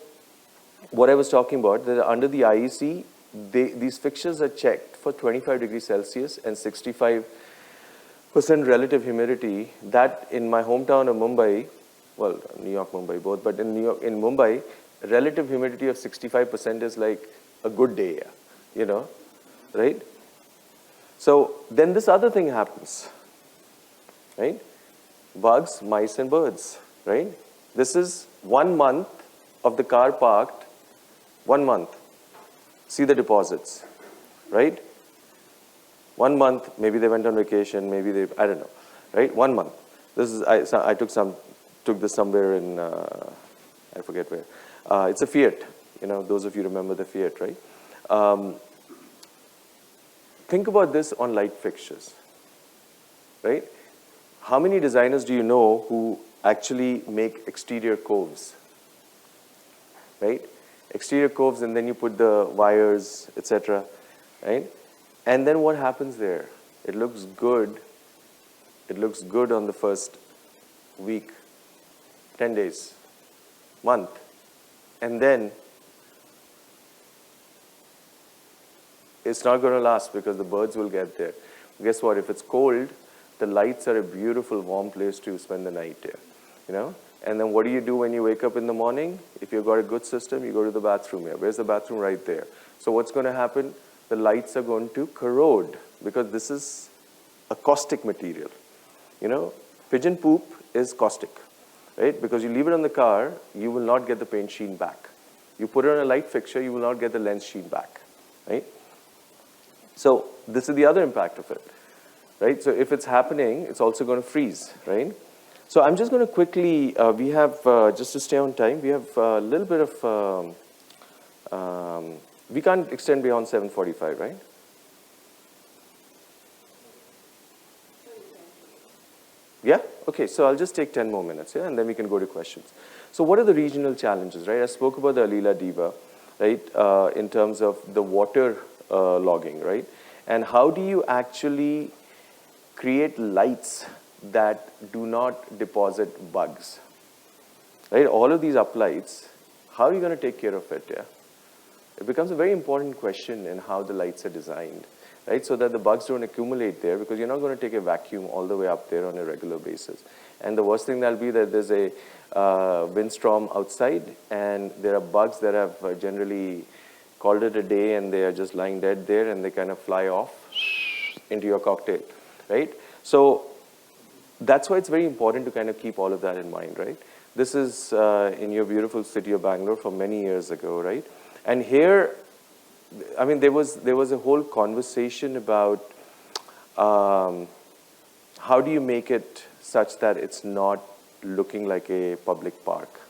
what I was talking about, that under the IEC, these fixtures are checked for 25 degrees Celsius and 65% relative humidity. That in my hometown of Mumbai, well, New York, Mumbai, both, but in Mumbai, relative humidity of 65% is like a good day, you know, right? So then this other thing happens, right? Bugs, mice, and birds, right? This is 1 month of the car parked, 1 month. See the deposits, right? 1 month, maybe they went on vacation, maybe they, I don't know, right? 1 month. This is, I took this somewhere in, I forget where. It's a Fiat, you know, those of you remember the Fiat, right? Think about this on light fixtures, right? How many designers do you know who actually make exterior coves, right? Exterior coves, and then you put the wires, etc., right? And then what happens there? It looks good. It looks good on the first week, 10 days, month, and then it's not going to last because the birds will get there. Guess what? If it's cold, the lights are a beautiful warm place to spend the night there, you know? And then what do you do when you wake up in the morning? If you've got a good system, you go to the bathroom here. Where's the bathroom? Right there. So what's going to happen? The lights are going to corrode because this is a caustic material. You know, pigeon poop is caustic, right? Because you leave it on the car, you will not get the paint sheen back. You put it on a light fixture, you will not get the lens sheen back, right? So this is the other impact of it, right? So if it's happening, it's also going to freeze, right? So I'm just going to quickly, we have, just to stay on time, we have a little bit of, we can't extend beyond 7:45, right? Yeah? Okay, so I'll just take 10 more minutes, yeah, and then we can go to questions. So what are the regional challenges, right? I spoke about the Alila Diva, right, in terms of the water logging, right? And how do you actually create lights that do not deposit bugs, right? All of these uplights, how are you going to take care of it, yeah? It becomes a very important question in how the lights are designed, right? So that the bugs don't accumulate there, because you're not going to take a vacuum all the way up there on a regular basis. And the worst thing that'll be that there's a windstorm outside, and there are bugs that have generally called it a day, and they are just lying dead there, and they kind of fly off into your cocktail, right? So that's why it's very important to kind of keep all of that in mind, right? This is in your beautiful city of Bangalore from many years ago, right? And here, I mean, there was a whole conversation about how do you make it such that it's not looking like a public park,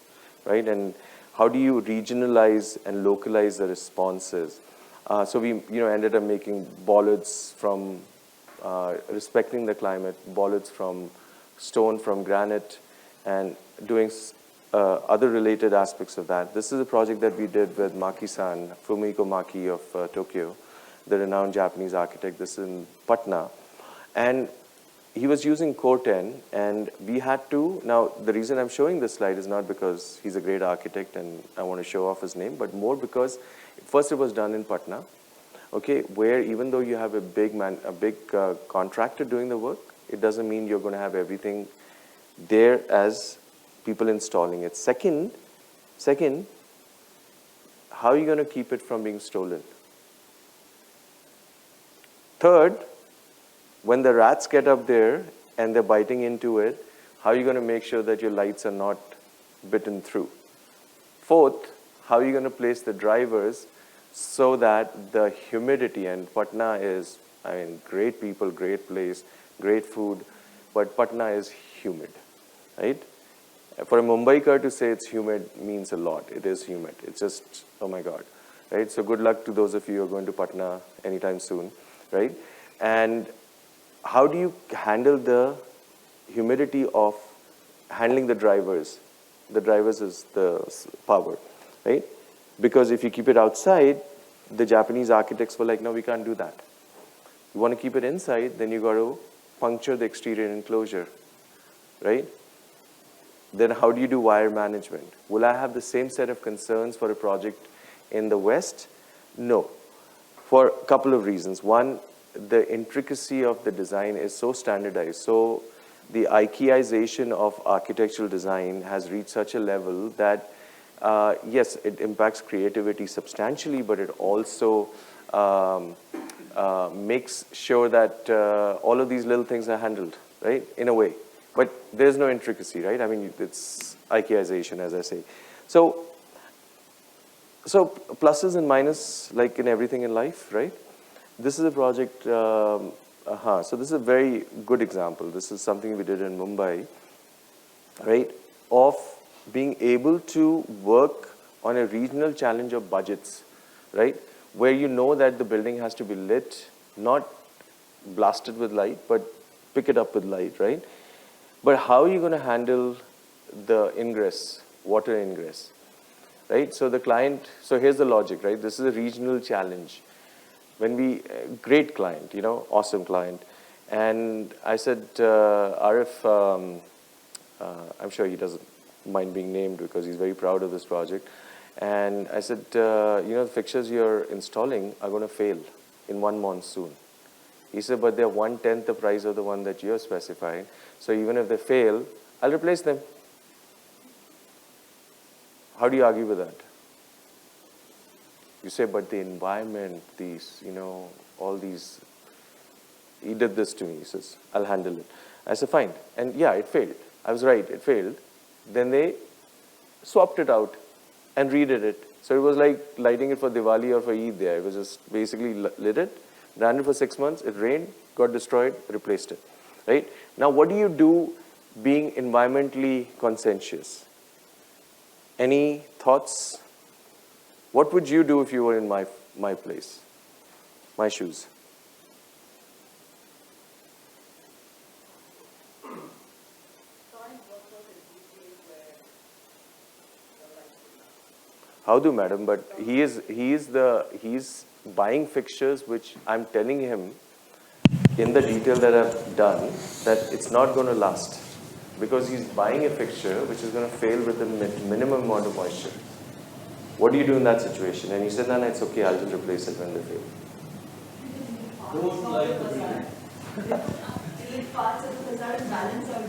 right? And how do you regionalize and localize the responses? So we, ended up making bollards from respecting the climate, bollards from stone, from granite, and doing other related aspects of that. This is a project that we did with Maki-san, Fumiko Maki of Tokyo, the renowned Japanese architect. This is in Patna. And he was using Core 10, and we had to, now the reason I'm showing this slide is not because he's a great architect and I want to show off his name, but more because first it was done in Patna, okay, where even though you have a big contractor doing the work, it doesn't mean you're going to have everything there as people installing it. Second, how are you going to keep it from being stolen? Third, when the rats get up there and they're biting into it, how are you going to make sure that your lights are not bitten through? Fourth, how are you going to place the drivers so that the humidity, and Patna is, great people, great place, great food, but Patna is humid, right? For a Mumbaiker to say it's humid means a lot. It is humid. It's just, oh my God, right? So good luck to those of you who are going to Patna anytime soon, right? And how do you handle the humidity of handling the drivers? The drivers is the power, right? Because if you keep it outside, the Japanese architects were like, no, we can't do that. You want to keep it inside, then you got to puncture the exterior enclosure, right? Then how do you do wire management? Will I have the same set of concerns for a project in the West? No, for a couple of reasons. One, the intricacy of the design is so standardized. So the IKEAization of architectural design has reached such a level that, yes, it impacts creativity substantially, but it also makes sure that all of these little things are handled, right, in a way. But there's no intricacy, right? I mean, it's IKEAization, as I say. So pluses and minuses, like in everything in life, right? This is a project, so this is a very good example. This is something we did in Mumbai, right, of being able to work on a regional challenge of budgets, right, where you know that the building has to be lit, not blasted with light, but pick it up with light, right? But how are you going to handle the ingress, water ingress, right? So the client, so here's the logic, right? This is a regional challenge. When we, great client, awesome client. And I said, Arif, I'm sure he doesn't mind being named because he's very proud of this project. And I said, the fixtures you're installing are going to fail in one monsoon. He said, but they're 1/10 the price of the one that you're specifying. So even if they fail, I'll replace them. How do you argue with that? You say, but the environment, these, all these, he did this to me. He says, I'll handle it. I said, fine. And yeah, it failed. I was right, it failed. Then they swapped it out and redid it. So it was like lighting it for Diwali or for Eid there. It was just basically lit it, ran it for 6 months, it rained, got destroyed, replaced it. Right? Now, what do you do being environmentally conscientious? Any thoughts? What would you do if you were in my place, my shoes? How do, madam? But he's buying fixtures which I'm telling him in the detail that I've done that it's not going to last because he's buying a fixture which is going to fail with the minimum amount of moisture. What do you do in that situation? And he said, no, it's okay, I'll just replace it when they fail. Don't like the building. Like parts of the facade balance out.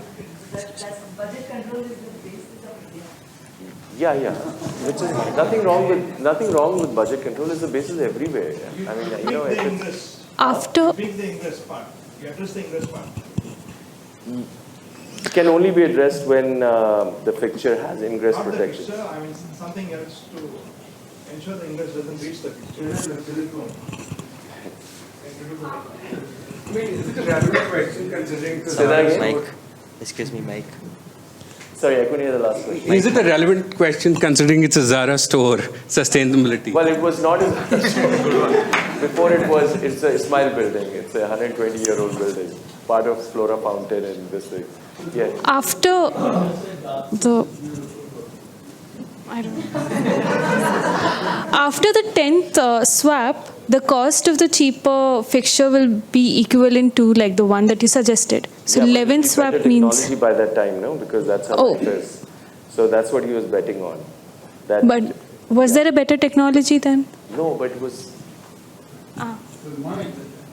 That's budget control is the basis of India. Yeah. Which is nothing wrong with budget control. Is the basis everywhere. I mean, the ingress. After Pick the ingress part. You address the ingress part. It can only be addressed when the fixture has ingress Not protection. the fixture, I mean something else to ensure the ingress doesn't reach the fixture. I mean, is it a relevant question considering the Say that again? Mike. Excuse me, Mike. Sorry, I couldn't hear the last question. Is it a relevant question considering it's a Zara store, sustainability? Well, it was not before it's a Ismail building. It's a 120-year-old building, part of Flora Fountain and this thing. Yeah. after the I don't know. After the 10th swap, the cost of the cheaper fixture will be equivalent to like the one that you suggested. So Yeah, but 11th it's swap better means. technology by that time, no? Because that's how Oh. it is. So that's what he was betting on. That But was there a better technology then? no, but it was. Ah.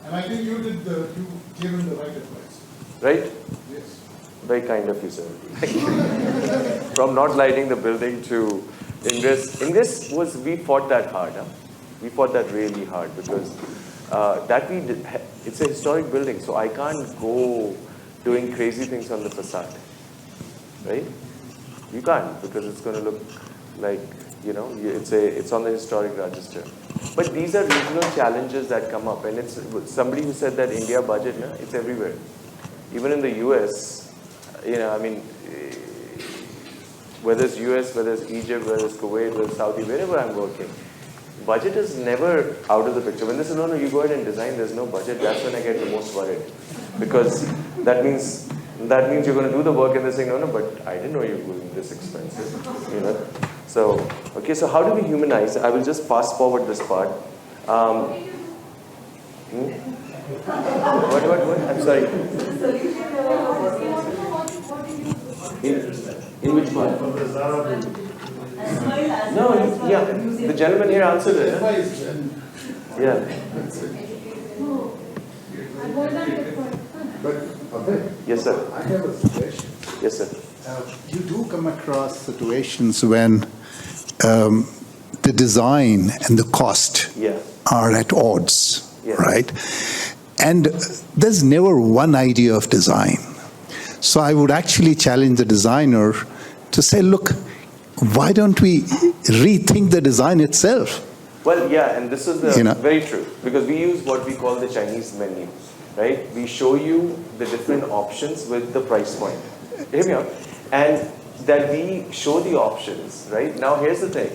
And I think you gave him the right advice. Right? Yes. Very kind of you, sir. From not lighting the building to ingress. Ingress was, we fought that hard. Huh? We fought that really hard because it's a historic building, so I can't go doing crazy things on the facade. Right? You can't because it's going to look like, it's on the historic register. But these are regional challenges that come up, and it's somebody who said that India budget, it's everywhere. Even in the US, whether it's US, whether it's Egypt, whether it's Kuwait, whether it's Saudi, wherever I'm working, budget is never out of the picture. When they say, no, you go ahead and design, there's no budget, that's when I get the most worried. Because that means you're going to do the work and they're saying, no, but I didn't know you were doing this expensive. So, okay, so how do we humanize? I will just fast forward this part. What? I'm sorry. In which part? No, yeah. The gentleman here answered it. Yeah. But Abhay, Yes, sir. I have a suggestion. Yes, sir. You do come across situations when the design and the cost Yeah. are at odds, Yeah. right? And there's never one idea of design. So I would actually challenge the designer to say, look, why don't we rethink the design itself? Well, yeah, and this is very true. Because we use what we call the Chinese menu, right? We show you the different options with the price point. Hear me out. And that we show the options, right? Now, here's the thing.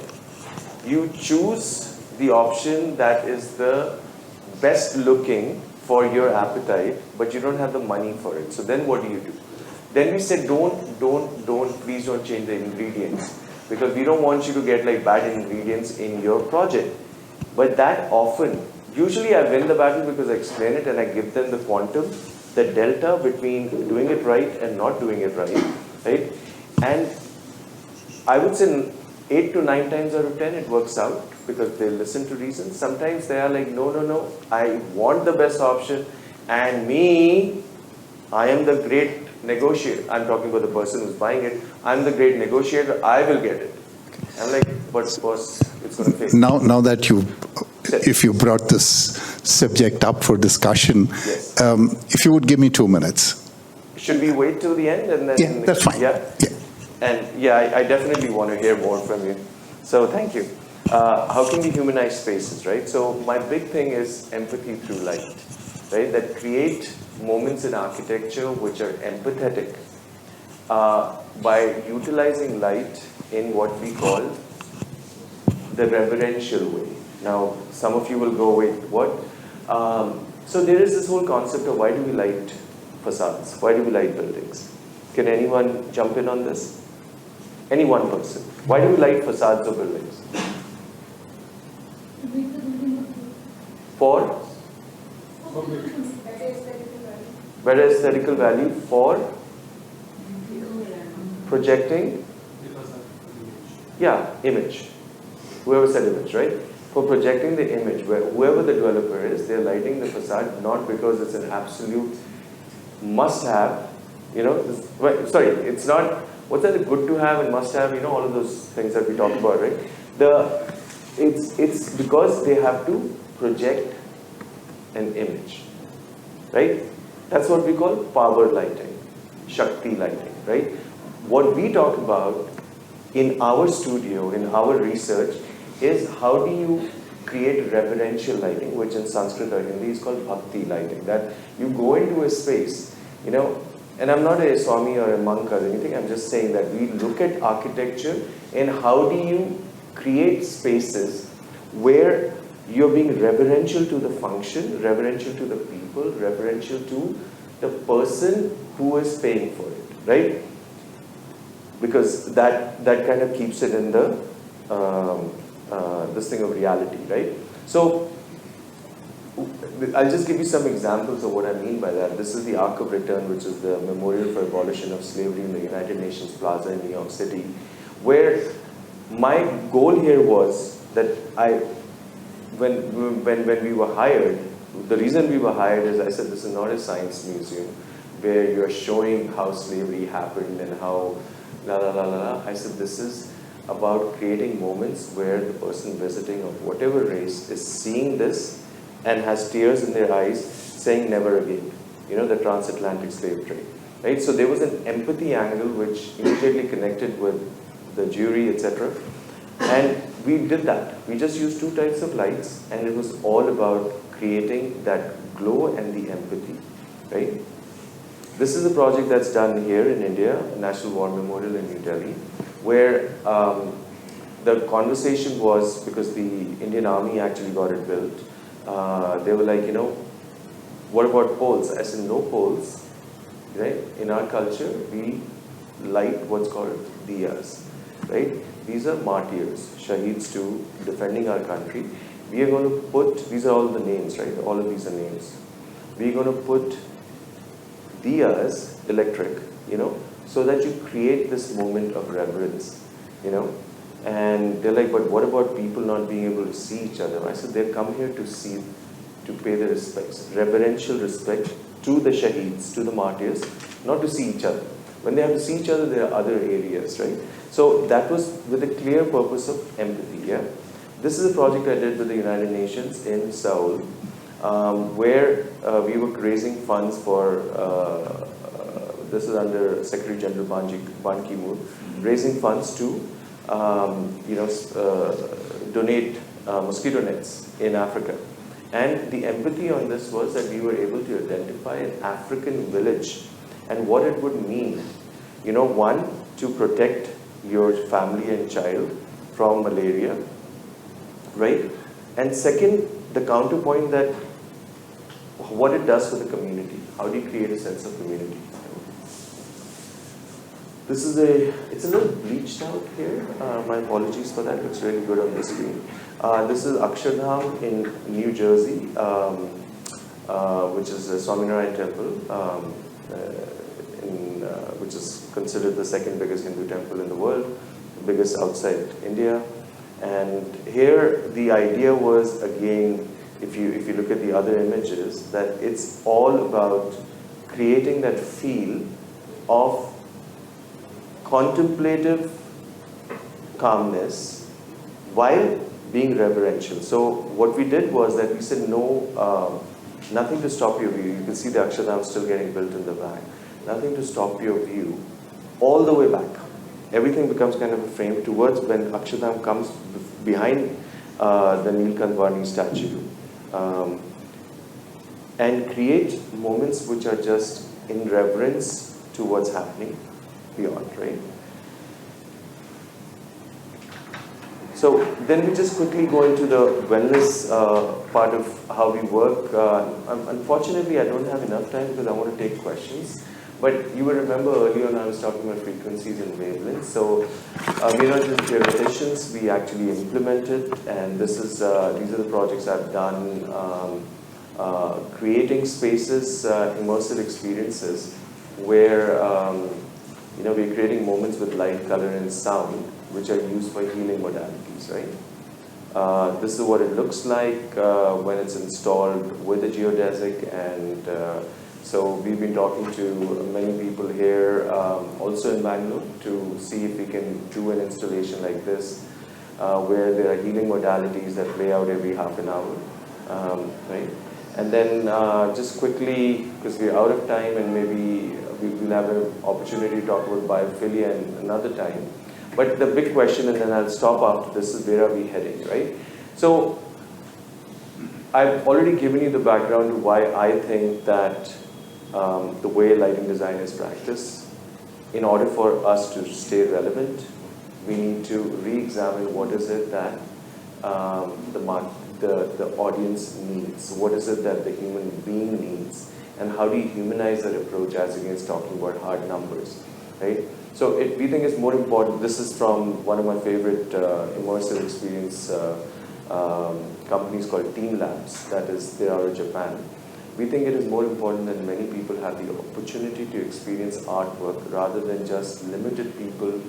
You choose the option that is the best looking for your appetite, but you don't have the money for it. So then what do? Then we say, please don't change the ingredients. Because we don't want you to get like bad ingredients in your project. But that often, usually I win the battle because I explain it and I give them the quantum, the delta between doing it right and not doing it right, right? And I would say 8 to 9 times out of 10 it works out because they listen to reason. Sometimes they are like, no, no, no, I want the best option, and me, I am the great negotiator. I'm talking about the person who's buying it. I'm the great negotiator. I will get it. I'm like, but boss, it's going to fail. Now that if you brought this subject up for discussion, Yes. If you would give me 2 minutes. Should we wait till the end and then? Yeah, that's fine. Yeah. And yeah, I definitely want to hear more from you. So thank you. How can we humanize spaces, right? So my big thing is empathy through light, right? That create moments in architecture which are empathetic by utilizing light in what we call the reverential way. Now, some of you will go, wait, what? So there is this whole concept of why do we light facades? Why do we light buildings? Can anyone jump in on this? Any one person. Why do we light facades of buildings? For? Better aesthetical value. For? Projecting? Yeah, image. Whoever said image, right? For projecting the image, where whoever the developer is, they're lighting the facade not because it's an absolute must-have, sorry, it's not, what's that, good to have and must-have, all of those things that we talk about, right? It's because they have to project an image, right? That's what we call power lighting, Shakti lighting, right? What we talk about in our studio, in our research, is how do you create reverential lighting, which in Sanskrit or Hindi is called bhakti lighting, that you go into a space, and I'm not a Swami or a monk or anything, I'm just saying that we look at architecture and how do you create spaces where you're being reverential to the function, reverential to the people, reverential to the person who is paying for it, right? Because that kind of keeps it in the this thing of reality, right? So I'll just give you some examples of what I mean by that. This is the Arc of Return, which is the Memorial for Abolition of Slavery in the United Nations Plaza in New York City, where my goal here was that when we were hired, the reason we were hired is I said this is not a science museum where you're showing how slavery happened and how la la la la la. I said this is about creating moments where the person visiting of whatever race is seeing this and has tears in their eyes saying never again, the transatlantic slave trade, right? So there was an empathy angle which immediately connected with the jury, etc. And we did that. We just used 2 types of lights and it was all about creating that glow and the empathy, right? This is a project that's done here in India, National War Memorial in New Delhi, where the conversation was, because the Indian Army actually got it built, they were like, what about poles? I said, no poles, right? In our culture, we light what's called diyas, right? These are martyrs, shaheeds to defending our country. We are going to put, these are all the names, right? All of these are names. We're going to put diyas, electric, so that you create this moment of reverence, And they're like, but what about people not being able to see each other? I said, they've come here to pay their respects, reverential respect to the shaheeds, to the martyrs, not to see each other. When they have to see each other, there are other areas, right? So that was with a clear purpose of empathy, yeah? This is a project I did with the United Nations in Seoul, where we were raising funds for, this is under Secretary General Ban Ki-moon, raising funds to donate mosquito nets in Africa. And the empathy on this was that we were able to identify an African village and what it would mean. One, to protect your family and child from malaria, right? And second, the counterpoint that what it does for the community. How do you create a sense of community? This is it's a little bleached out here. My apologies for that. It looks really good on the screen. This is Akshardham in New Jersey, which is a Swaminarayan temple, which is considered the second biggest Hindu temple in the world. biggest outside India. And here the idea was, again, if you look at the other images, that it's all about creating that feel of contemplative calmness while being reverential. So what we did was that we said no, nothing to stop your view. You can see the Akshardham still getting built in the back. Nothing to stop your view all the way back. Everything becomes kind of a frame towards when Akshardham comes behind the Neelkant Varney statue, and create moments which are just in reverence to what's happening beyond, right? So then we just quickly go into the wellness part of how we work. Unfortunately, I don't have enough time because I want to take questions. But you will remember earlier on I was talking about frequencies and wavelengths. So we're not just theoreticians, we actually implement it. And this is these are the projects I've done, creating spaces, immersive experiences, where we're creating moments with light, color, and sound, which are used for healing modalities, right? This is what it looks like when it's installed with a geodesic, and so we've been talking to many people here, also in Bangalore, to see if we can do an installation like this, where there are healing modalities that play out every half an hour, right? And then just quickly, because we're out of time, and maybe we'll have an opportunity to talk about biophilia another time. But the big question, and then I'll stop after this, is where are we heading, right? So I've already given you the background to why I think that the way lighting design is practiced, in order for us to stay relevant, we need to re-examine what is it that the audience needs, what is it that the human being needs, and how do you humanize that approach as against talking about hard numbers, right? So we think it's more important. This is from one of my favorite immersive experience companies called Team Labs, that is, they are in Japan. We think it is more important that many people have the opportunity to experience artwork rather than just limited people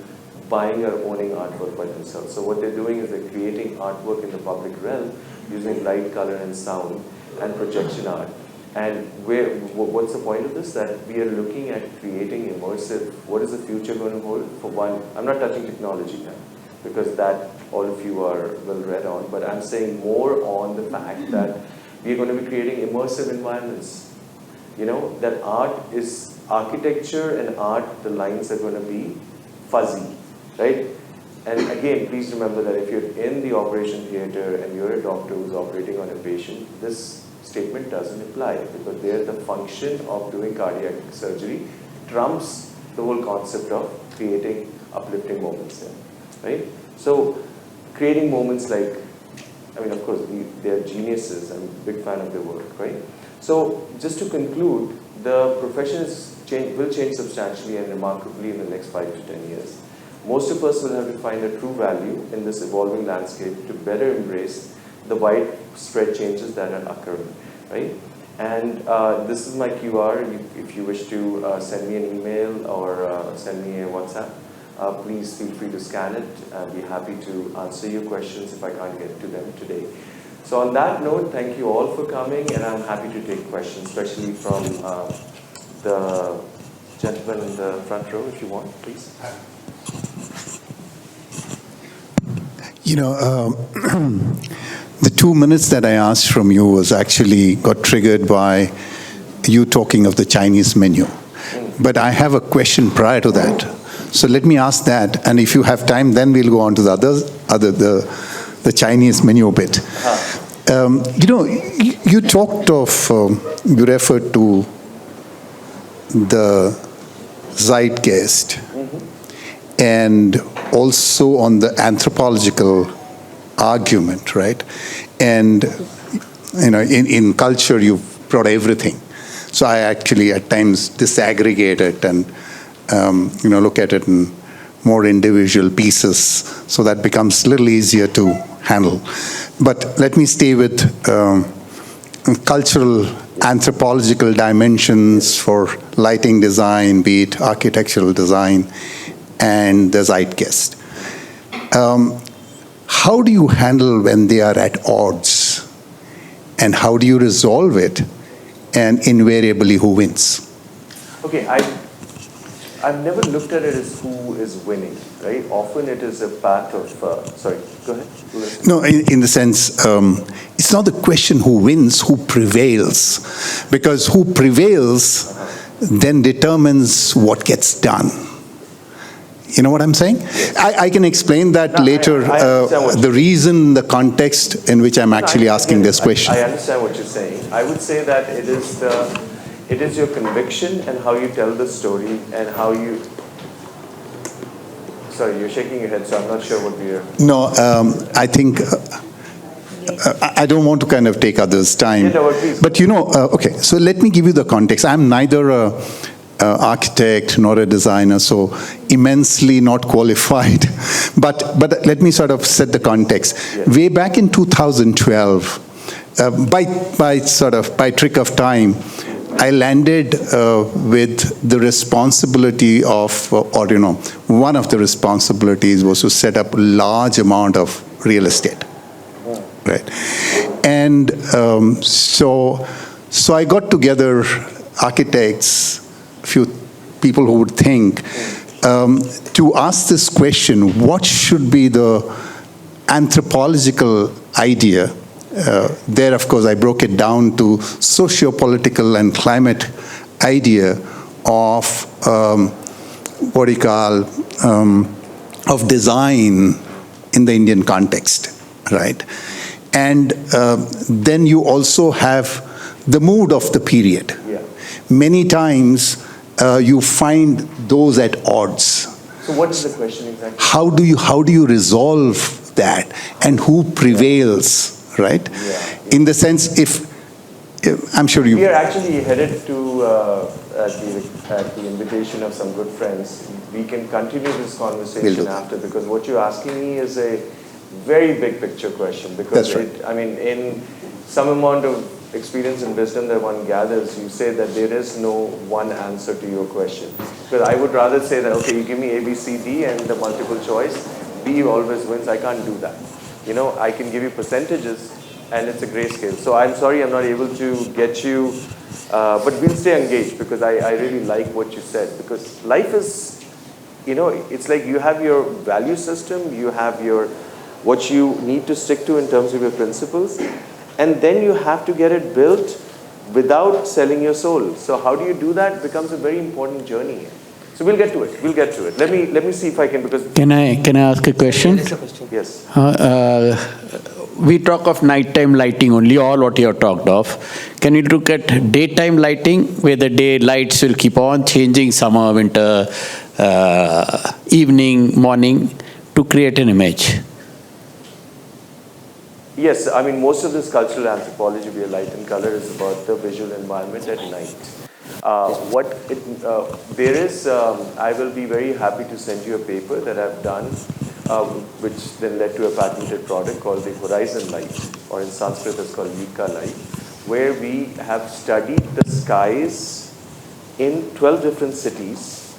buying or owning artwork by themselves. So what they're doing is they're creating artwork in the public realm using light, color, and sound and projection art. And what's the point of this? That we are looking at creating immersive, what is the future going to hold? For one, I'm not touching technology now, because that all of you are well read on, but I'm saying more on the fact that we're going to be creating immersive environments. You know, that art is architecture, and art, the lines are going to be fuzzy, right? And again, please remember that if you're in the operation theater and you're a doctor who's operating on a patient, this statement doesn't apply, because there the function of doing cardiac surgery trumps the whole concept of creating uplifting moments there, right? So creating moments like, I mean, of course, they're geniuses. I'm a big fan of their work, right? So just to conclude, the profession will change substantially and remarkably in the next 5 to 10 years. Most of us will have to find a true value in this evolving landscape to better embrace the widespread changes that are occurring, right? And this is my QR. If you wish to send me an email or send me a WhatsApp, please feel free to scan it. I'll be happy to answer your questions if I can't get to them today. So on that note, thank you all for coming, and I'm happy to take questions, especially from the gentleman in the front row, if you want, please. You know, the 2 minutes that I asked from you was actually got triggered by you talking of the Chinese menu. But I have a question prior to that. So let me ask that, and if you have time, then we'll go on to the Chinese menu bit. You know, you talked of, you referred to the zeitgeist, and also on the anthropological argument, right? And, you know, in culture, you've brought everything. So I actually at times disaggregate it and, you know, look at it in more individual pieces, so that becomes a little easier to handle. But let me stay with cultural anthropological dimensions for lighting design, be it architectural design, and the zeitgeist. How do you handle when they are at odds? And how do you resolve it? And invariably, who wins? Okay, I've never looked at it as who is winning, right? Often it is a part of, sorry, go ahead. No, in the sense, it's not the question who wins, who prevails. Because who prevails then determines what gets done. You know what I'm saying? Yes. I can explain that later, the reason, the context in which I'm actually asking this question. I understand what you're saying. I would say that it is your conviction and how you tell the story and how you... Sorry, you're shaking your head, so I'm not sure what we're... No, I think... I don't want to kind of take others' time. Yeah, no, please. But okay, so let me give you the context. I'm neither a architect nor a designer, so immensely not qualified. But let me sort of set the context. Yes. Way back in 2012, by trick of time, I landed with the responsibility of, one of the responsibilities was to set up a large amount of real estate. Right, and so I got together architects, a few people who would think, to ask this question: what should be the anthropological idea? There, of course, I broke it down to socio-political and climate idea of what you call of design in the Indian context, right? And then you also have the mood of the period. Yeah. Many times you find those at odds. So what is the question exactly? How do you resolve that, and who prevails, right? Yeah. In the sense, if I'm sure you... We are actually headed to, at the invitation of some good friends, we can continue this conversation after, because what you're asking me is a very big picture question, because in some amount of experience and wisdom that one gathers, you say that there is no one answer to your question. Because I would rather say that, okay, you give me A, B, C, D and the multiple choice, B always wins. I can't do that. I can give you percentages and it's a grayscale. So I'm sorry I'm not able to get you, but we'll stay engaged, because I really like what you said. Because life is, it's like you have your value system, you have what you need to stick to in terms of your principles, and then you have to get it built without selling your soul. So how do you do that becomes a very important journey. So we'll get to it. Let me see if I can, because... Can I ask a question? Yes. We talk of nighttime lighting only, all what you have talked of. Can you look at daytime lighting, where the day lights will keep on changing, summer, winter, evening, morning, to create an image? Yes, I mean, most of this cultural anthropology, where light and color is about the visual environment at night. I will be very happy to send you a paper that I've done, which then led to a patented product called the Horizon Light, or in Sanskrit it's called Yika Light, where we have studied the skies in 12 different cities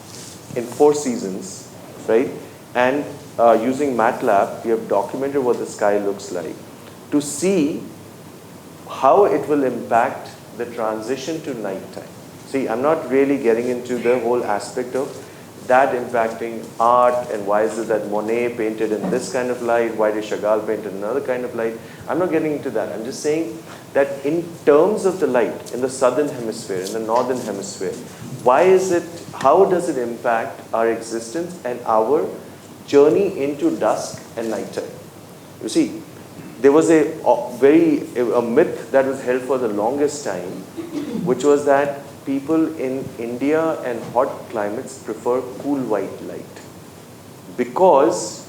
in 4 seasons, right? And using MATLAB, we have documented what the sky looks like to see how it will impact the transition to nighttime. See, I'm not really getting into the whole aspect of that impacting art, and why is it that Monet painted in this kind of light, why did Chagall paint in another kind of light. I'm not getting into that. I'm just saying that in terms of the light in the southern hemisphere, in the northern hemisphere, how does it impact our existence and our journey into dusk and nighttime? You see, there was a myth that was held for the longest time, which was that people in India and hot climates prefer cool white light, because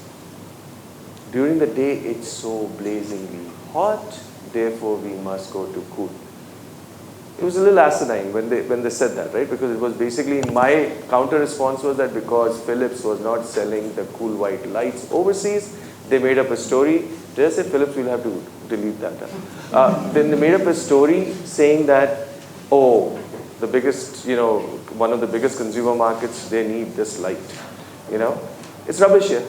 during the day it's so blazingly hot, therefore we must go to cool. It was a little asinine when they said that, right? Because it was basically, my counter response was that because Philips was not selling the cool white lights overseas, they made up a story. Did I say Philips? We'll have to delete that. Then they made up a story saying that, oh, the biggest, one of the biggest consumer markets, they need this light. It's rubbish here.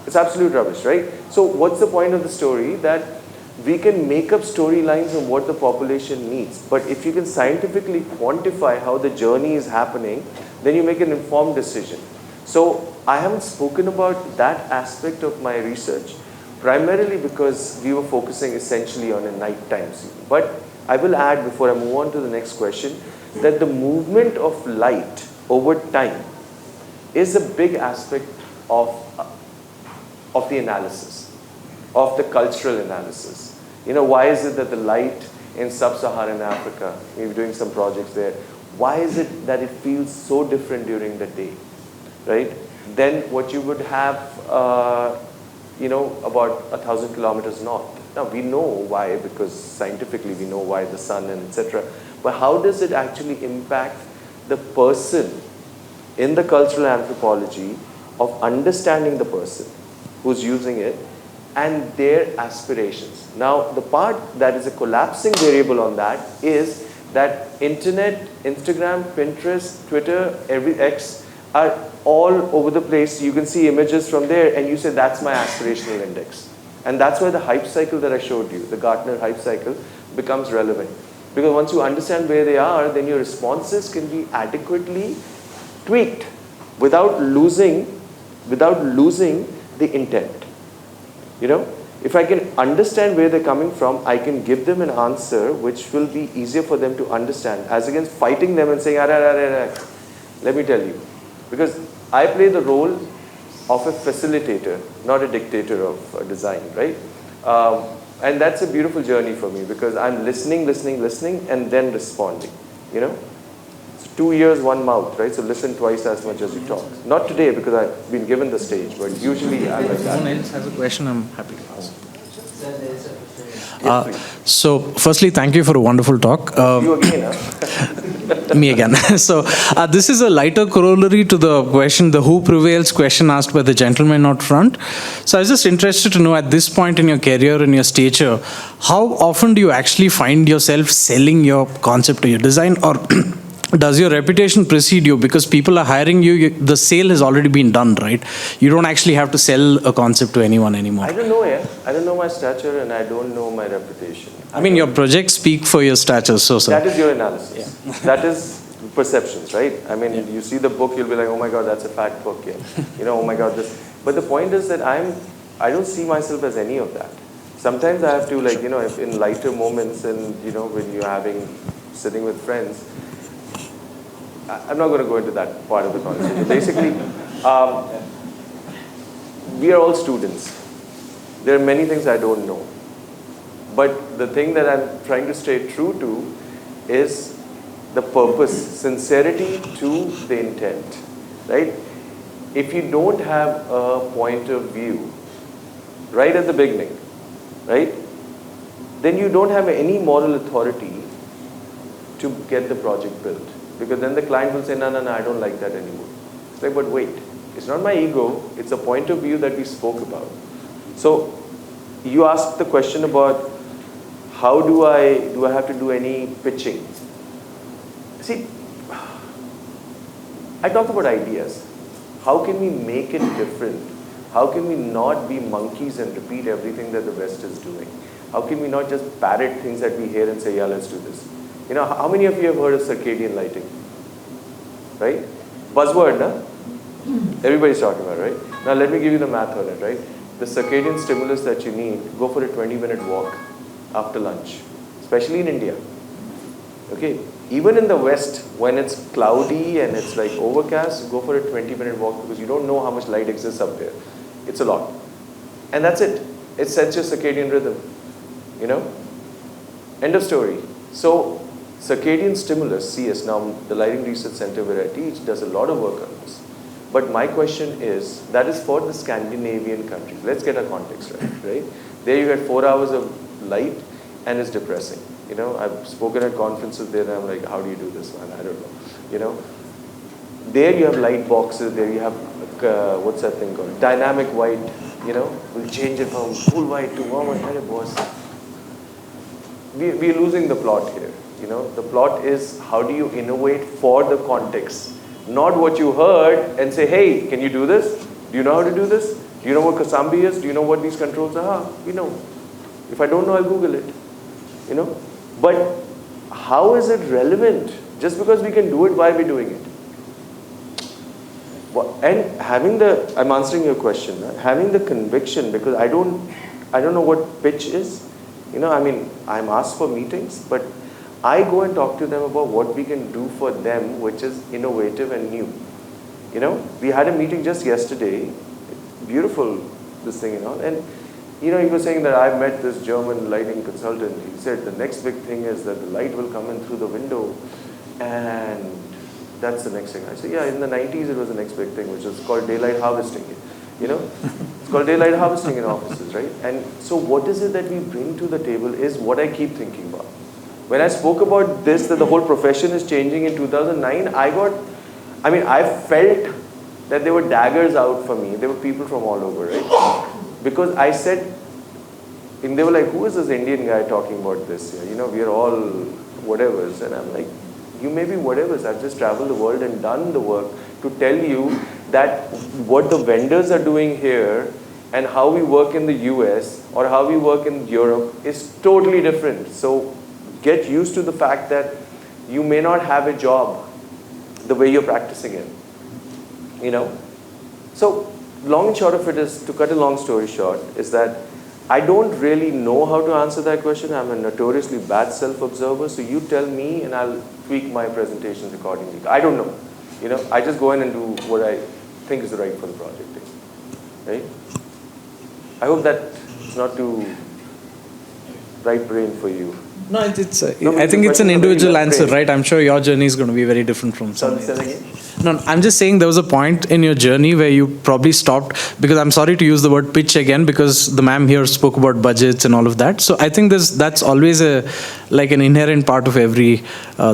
It's absolute rubbish, right? So what's the point of the story? That we can make up storylines on what the population needs, but if you can scientifically quantify how the journey is happening, then you make an informed decision. So I haven't spoken about that aspect of my research, primarily because we were focusing essentially on a nighttime scene. But I will add, before I move on to the next question, that the movement of light over time is a big aspect of the analysis, of the cultural analysis. You know, why is it that the light in sub-Saharan Africa, we're doing some projects there, why is it that it feels so different during the day, right? Than what you would have, you know, about 1,000 kilometers north. Now, we know why, because scientifically we know why, the sun and etc. But how does it actually impact the person in the cultural anthropology of understanding the person who's using it and their aspirations? Now, the part that is a collapsing variable on that is that internet, Instagram, Pinterest, Twitter, every X are all over the place. You can see images from there and you say, that's my aspirational index. And that's why the hype cycle that I showed you, the Gartner hype cycle, becomes relevant. Because once you understand where they are, then your responses can be adequately tweaked without losing the intent. You know, if I can understand where they're coming from, I can give them an answer which will be easier for them to understand, as against fighting them and saying, let me tell you. Because I play the role of a facilitator, not a dictator of design, right? And that's a beautiful journey for me, because I'm listening, and then responding, you know? It's 2 ears, 1 mouth, right? So listen twice as much as you talk. Not today, because I've been given the stage, but usually I'm like that. If someone else has a question, I'm happy to ask. Yes, So, firstly, thank you for a wonderful talk. you again, huh? Me again. So, this is a lighter corollary to the question, the who prevails question asked by the gentleman out front. So, I was just interested to know, at this point in your career and your stature, how often do you actually find yourself selling your concept or your design, or does your reputation precede you? Because people are hiring you, the sale has already been done, right? You don't actually have to sell a concept to anyone anymore. I don't know, I don't know my stature and I don't know my reputation. I mean, your projects speak for your stature, so sir. That is your analysis. Yeah. That is perceptions, right? I mean, you see the book, you'll be like, oh my God, that's a fat book. Yeah. You know, oh my God, this. But the point is that I don't see myself as any of that. Sometimes I have to, like, you know, if in lighter moments and, you know, when you're sitting with friends, I'm not going to go into that part of the conversation. Basically, we are all students. There are many things I don't know. But the thing that I'm trying to stay true to is the purpose, sincerity to the intent, right? If you don't have a point of view right at the beginning, right, then you don't have any moral authority to get the project built. Because then the client will say, no, I don't like that anymore. It's like, but wait, it's not my ego, it's a point of view that we spoke about. So you asked the question about how do I have to do any pitching? See, I talk about ideas. How can we make it different? How can we not be monkeys and repeat everything that the West is doing? How can we not just parrot things that we hear and say, yeah, let's do this? You know, how many of you have heard of circadian lighting? Right? Buzzword, no? Everybody's talking about it, right? Now let me give you the math on it, right? The circadian stimulus that you need, go for a 20-minute walk after lunch, especially in India. Okay? Even in the West, when it's cloudy and it's like overcast, go for a 20-minute walk because you don't know how much light exists up there. It's a lot. And that's it. It sets your circadian rhythm. You know? End of story. So, circadian stimulus, CS, now the Lighting Research Center where I teach does a lot of work on this. But my question is, that is for the Scandinavian countries. Let's get our context right? There you get 4 hours of light and it's depressing. You know, I've spoken at conferences there and I'm like, how do you do this, man? I don't know. You know, there you have light boxes, there you have, what's that thing called? Dynamic white, you know, we'll change it from cool white to warm white, boss. We're losing the plot here. You know, the plot is how do you innovate for the context, not what you heard and say, hey, can you do this? Do you know how to do this? Do you know what Kasambi is? Do you know what these controls are? We know. If I don't know, I'll Google it. You know? But how is it relevant? Just because we can do it, why are we doing it? And having the, I'm answering your question, right? Having the conviction, because I don't know what pitch is. You know, I mean, I'm asked for meetings, but I go and talk to them about what we can do for them, which is innovative and new. You know, we had a meeting just yesterday, beautiful, this thing, you know, and you know, he was saying that I've met this German lighting consultant. He said the next big thing is that the light will come in through the window, and that's the next thing. I said, yeah, in the 90s it was the next big thing, which was called daylight harvesting. You know, it's called daylight harvesting in offices, right? And so what is it that we bring to the table is what I keep thinking about. When I spoke about this, that the whole profession is changing in 2009, I felt that there were daggers out for me. There were people from all over, right? Because I said, and they were like, who is this Indian guy talking about this? You know, we are all whatevers. And I'm like, you may be whatevers. I've just traveled the world and done the work to tell you that what the vendors are doing here and how we work in the US or how we work in Europe is totally different. So get used to the fact that you may not have a job the way you're practicing it. You know? So long and short of it is, to cut a long story short, is that I don't really know how to answer that question. I'm a notoriously bad self-observer, so you tell me and I'll tweak my presentations accordingly. I don't know. You know, I just go in and do what I think is right for the project. Right? I hope that it's not too right brain for you. No, I think it's an individual answer, right? I'm sure your journey is going to be very different from someone else. No, I'm just saying there was a point in your journey where you probably stopped, because I'm sorry to use the word pitch again, because the ma'am here spoke about budgets and all of that. So I think that's always like an inherent part of every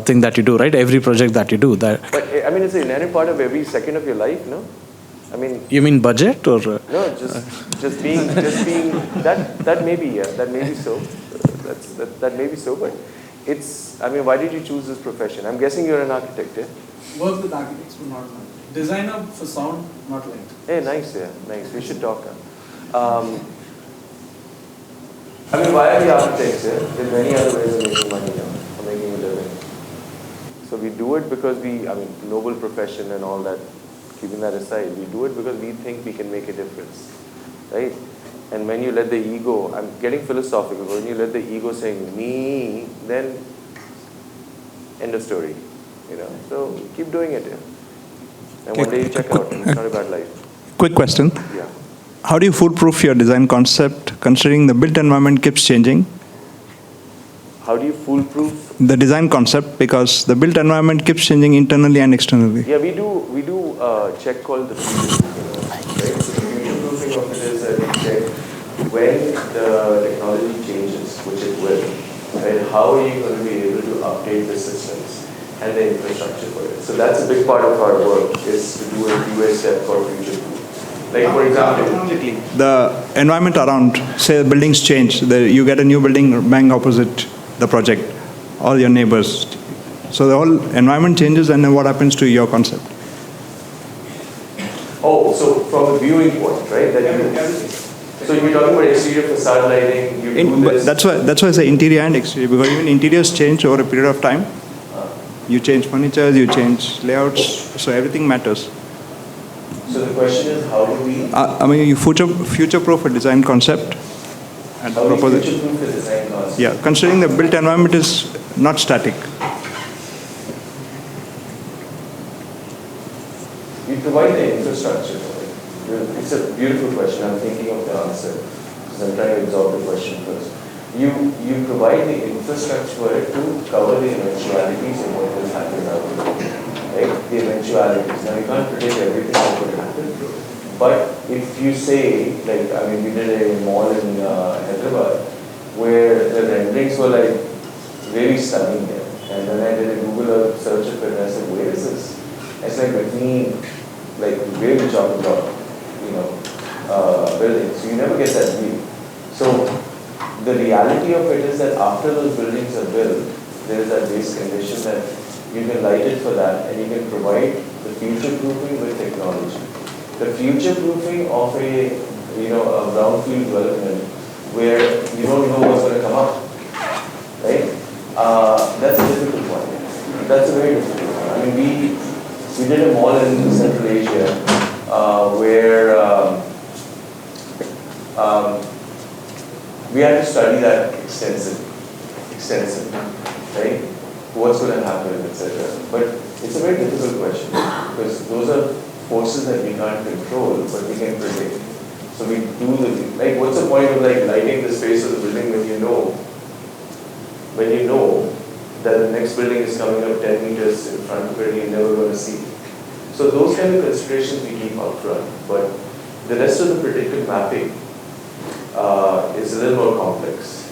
thing that you do, right? Every project that you do. But I mean, it's an inherent part of every second of your life, no? I mean, you mean budget or? No, just being that may be, yeah, that may be so. That may be so, but it's, I mean, why did you choose this profession? I'm guessing you're an architect, yeah? Work with architects, but not light. Designer for sound, not light. Hey, nice, yeah, nice. We should talk. I mean, why are we architects, yeah? There's many other ways of making money, or making a living. So we do it because noble profession and all that, keeping that aside, we do it because we think we can make a difference, right? And when you let the ego, I'm getting philosophical, but when you let the ego saying me, then end of story, you know. So keep doing it, yeah. And one day you check out, and it's not a bad life. Quick question. Yeah. How do you foolproof your design concept considering the built environment keeps changing? How do you foolproof? The design concept, because the built environment keeps changing internally and externally. Yeah, we do a check called the future proofing, right? So the future proofing of it is that we check when the technology changes, which it will, right? How are you going to be able to update the systems and the infrastructure for it? So that's a big part of our work, is to do a UA step called future proof. Like for example, the environment around, say the buildings change, you get a new building bang opposite the project, all your neighbors. So the whole environment changes, and then what happens to your concept? Oh, so from a viewing point, right? So you're talking about exterior facade lighting, you do this. That's why I say interior and exterior, because even interiors change over a period of time. You change furniture, you change layouts, so everything matters. So the question is, how do we... you future-proof a design concept. And how do you future-proof the design concept? Yeah, considering the built environment is not static. You provide the infrastructure for it. It's a beautiful question. I'm thinking of the answer because I'm trying to absorb the question first. You provide the infrastructure for it to cover the eventualities and what will happen out there. Right? The eventualities. Now you can't predict everything that will happen. But if you say, like, we did a mall in Hyderabad where the renderings were like very stunning there. And then I did a Google Earth search of it and I said, where is this? It's like between, like, really chocolate buildings. So you never get that view. So the reality of it is that after those buildings are built, there is that base condition that you can light it for that and you can provide the future proofing with technology. The future proofing of a a brownfield development where you don't know what's going to come up, right? That's a difficult one. That's a very difficult one. I mean, we did a mall in Central Asia where we had to study that extensively, right? What's going to happen, etc. But it's a very difficult question because those are forces that we can't control, but we can predict. So we do like, what's the point of like lighting the space of the building when you know that the next building is coming up 10 meters in front of it and you're never going to see it. So those kind of considerations we keep out front, but the rest of the predictive mapping is a little more complex.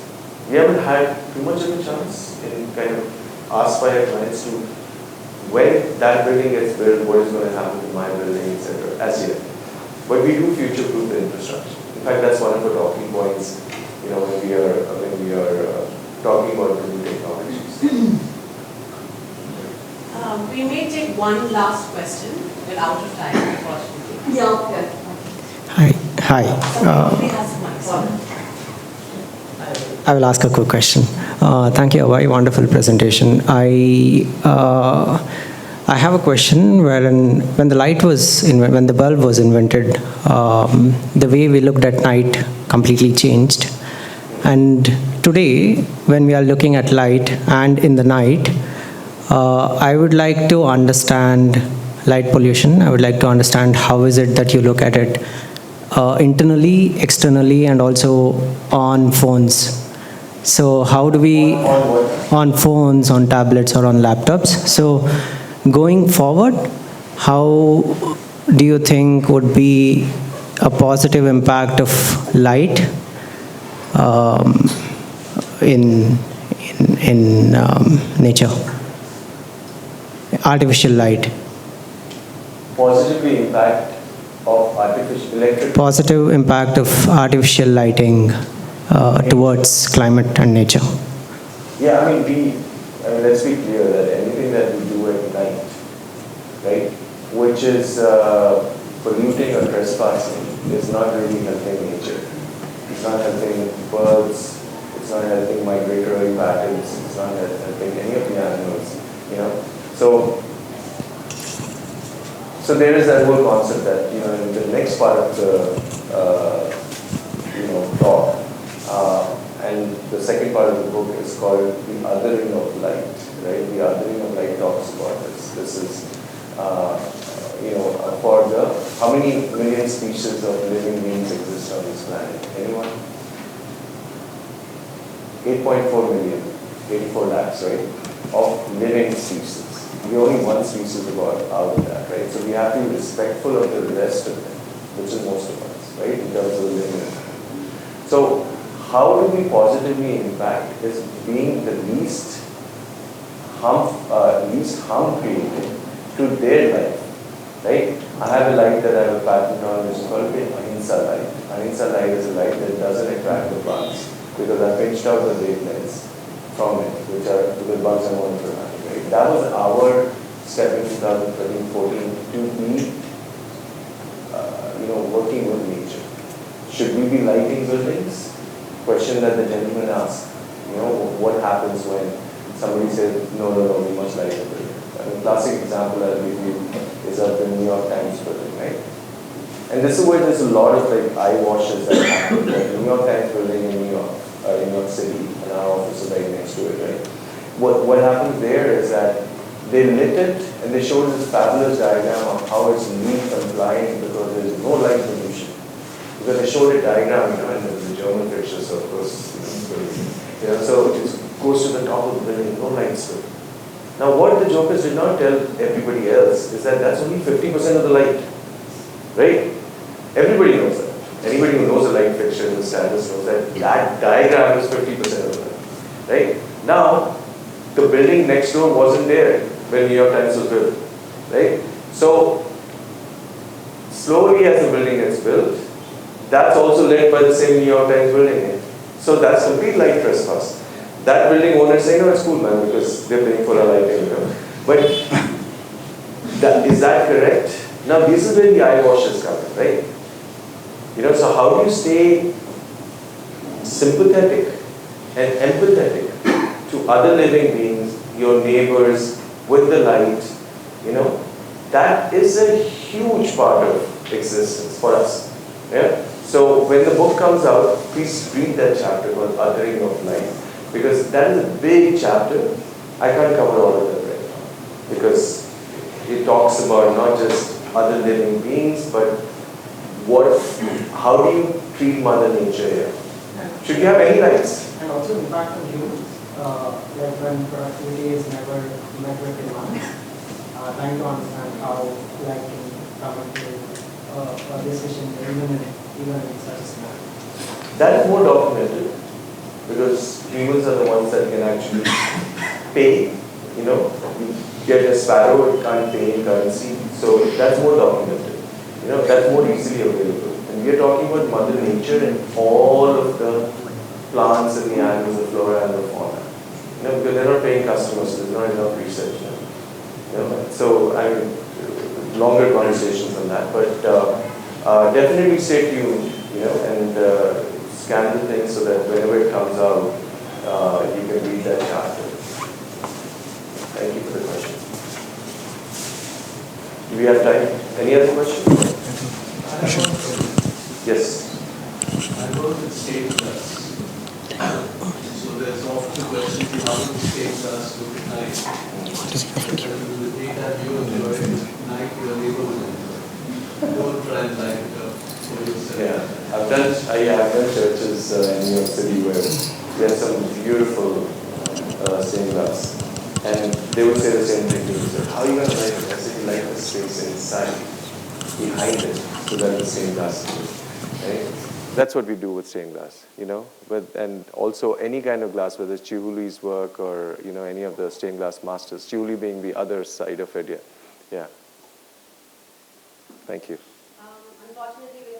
We haven't had too much of a chance in kind of asked by our clients to, when that building gets built, what is going to happen to my building, etc. as yet. But we do future-proof the infrastructure. In fact, that's one of the talking points, when we are talking about the new technologies. We may take one last question. We're out of time, unfortunately. Yeah, okay. Hi. Somebody has the mic. Sorry. I will ask a quick question. Thank you, Abhay. Wonderful presentation. I have a question wherein when the bulb was invented, the way we looked at night completely changed. And today, when we are looking at light and in the night, I would like to understand light pollution. I would like to understand how is it that you look at it internally, externally, and also on phones. So how do we, on phones, on tablets, or on laptops? So going forward, how do you think would be a positive impact of light in nature? Artificial light. Positively impact of artificial electric. Positive impact of artificial lighting towards climate and nature. Yeah, I mean, let's be clear that anything that we do at night, right, which is polluting or trespassing, is not really helping nature. It's not helping birds. It's not helping migratory patterns. It's not helping any of the animals. So there is that whole concept that in the next part of the talk, and the second part of the book is called The Othering of Light, right? The Othering of Light talks about this. This is, for how many million species of living beings exist on this planet? Anyone? 8.4 million, 84 lakhs, right? Of living species. We're only one species out of that, right? So we have to be respectful of the rest of them, which is most of us, right? In terms of living. So how do we positively impact is being the least harm created to their life, right? I have a light that I have a patent on which is called Ahimsa light. Ahimsa light is a light that doesn't attract the bugs because I pinched out the wavelengths from it, which are the bugs I want to attract, right? That was our step in 2013-14 to be, working with nature. Should we be lighting buildings? Question that the gentleman asked. What happens when somebody says, no, we must light the building? A classic example I'll give you is of the New York Times building, right? And this is where there's a lot of eye washes that happen. The New York Times building in New York City, and our office is right next to it, right? What happens there is that they lit it and they showed this fabulous diagram of how it's LEED compliant because there's no light pollution. Because they showed a diagram, and the German picture, so of course, so it goes to the top of the building, no light spill. Now what the jokers did not tell everybody else is that that's only 50% of the light, right? Everybody knows that. Anybody who knows a light fixture in the standards knows that that diagram is 50% of the light, right? Now, the building next door wasn't there when New York Times was built, right? So, slowly as the building gets built, that's also led by the same New York Times building. So that's complete light trespass. That building owner is saying, no, it's cool, man, because they're paying for a lighting. But is that correct? Now, this is where the eyewash is coming, right? So how do you stay sympathetic and empathetic to other living beings, your neighbors, with the light? That is a huge part of existence for us. Yeah? So when the book comes out, please read that chapter called Attaining of Light, because that is a big chapter. I can't cover all of that right now, because it talks about not just other living beings, but how do you treat Mother Nature here? Should you have any rights? And also impact on humans, like when productivity is never met with demand, trying to understand how life can come into a decision even in such a scenario. That is more documented, because humans are the ones that can actually pay. You get a sparrow, it can't pay in currency, so that's more documented. That's more easily available. And we are talking about Mother Nature and all of the plants and the animals, the flora and the fauna. Because they're not paying customers, so there's not enough research. So longer conversations on that, but definitely stay tuned, and scan the thing so that whenever it comes out, you can read that chapter. Thank you for the question. Do we have time? Any other questions? Yes. I work with state class. So there's often the question, how does the state class look at night? The data you enjoy at night, you are able to don't try and light it up for yourself. Yeah, I've done churches in New York City where there's some beautiful stained glass. And they would say the same thing to me. How are you going to light it? I said, you light the space inside, behind it, so that the stained glass is lit. Right? That's what we do with stained glass, and also any kind of glass, whether it's Chihuli's work or, any of the stained glass masters, Chihuli being the other side of it. Yeah. Thank you. Unfortunately,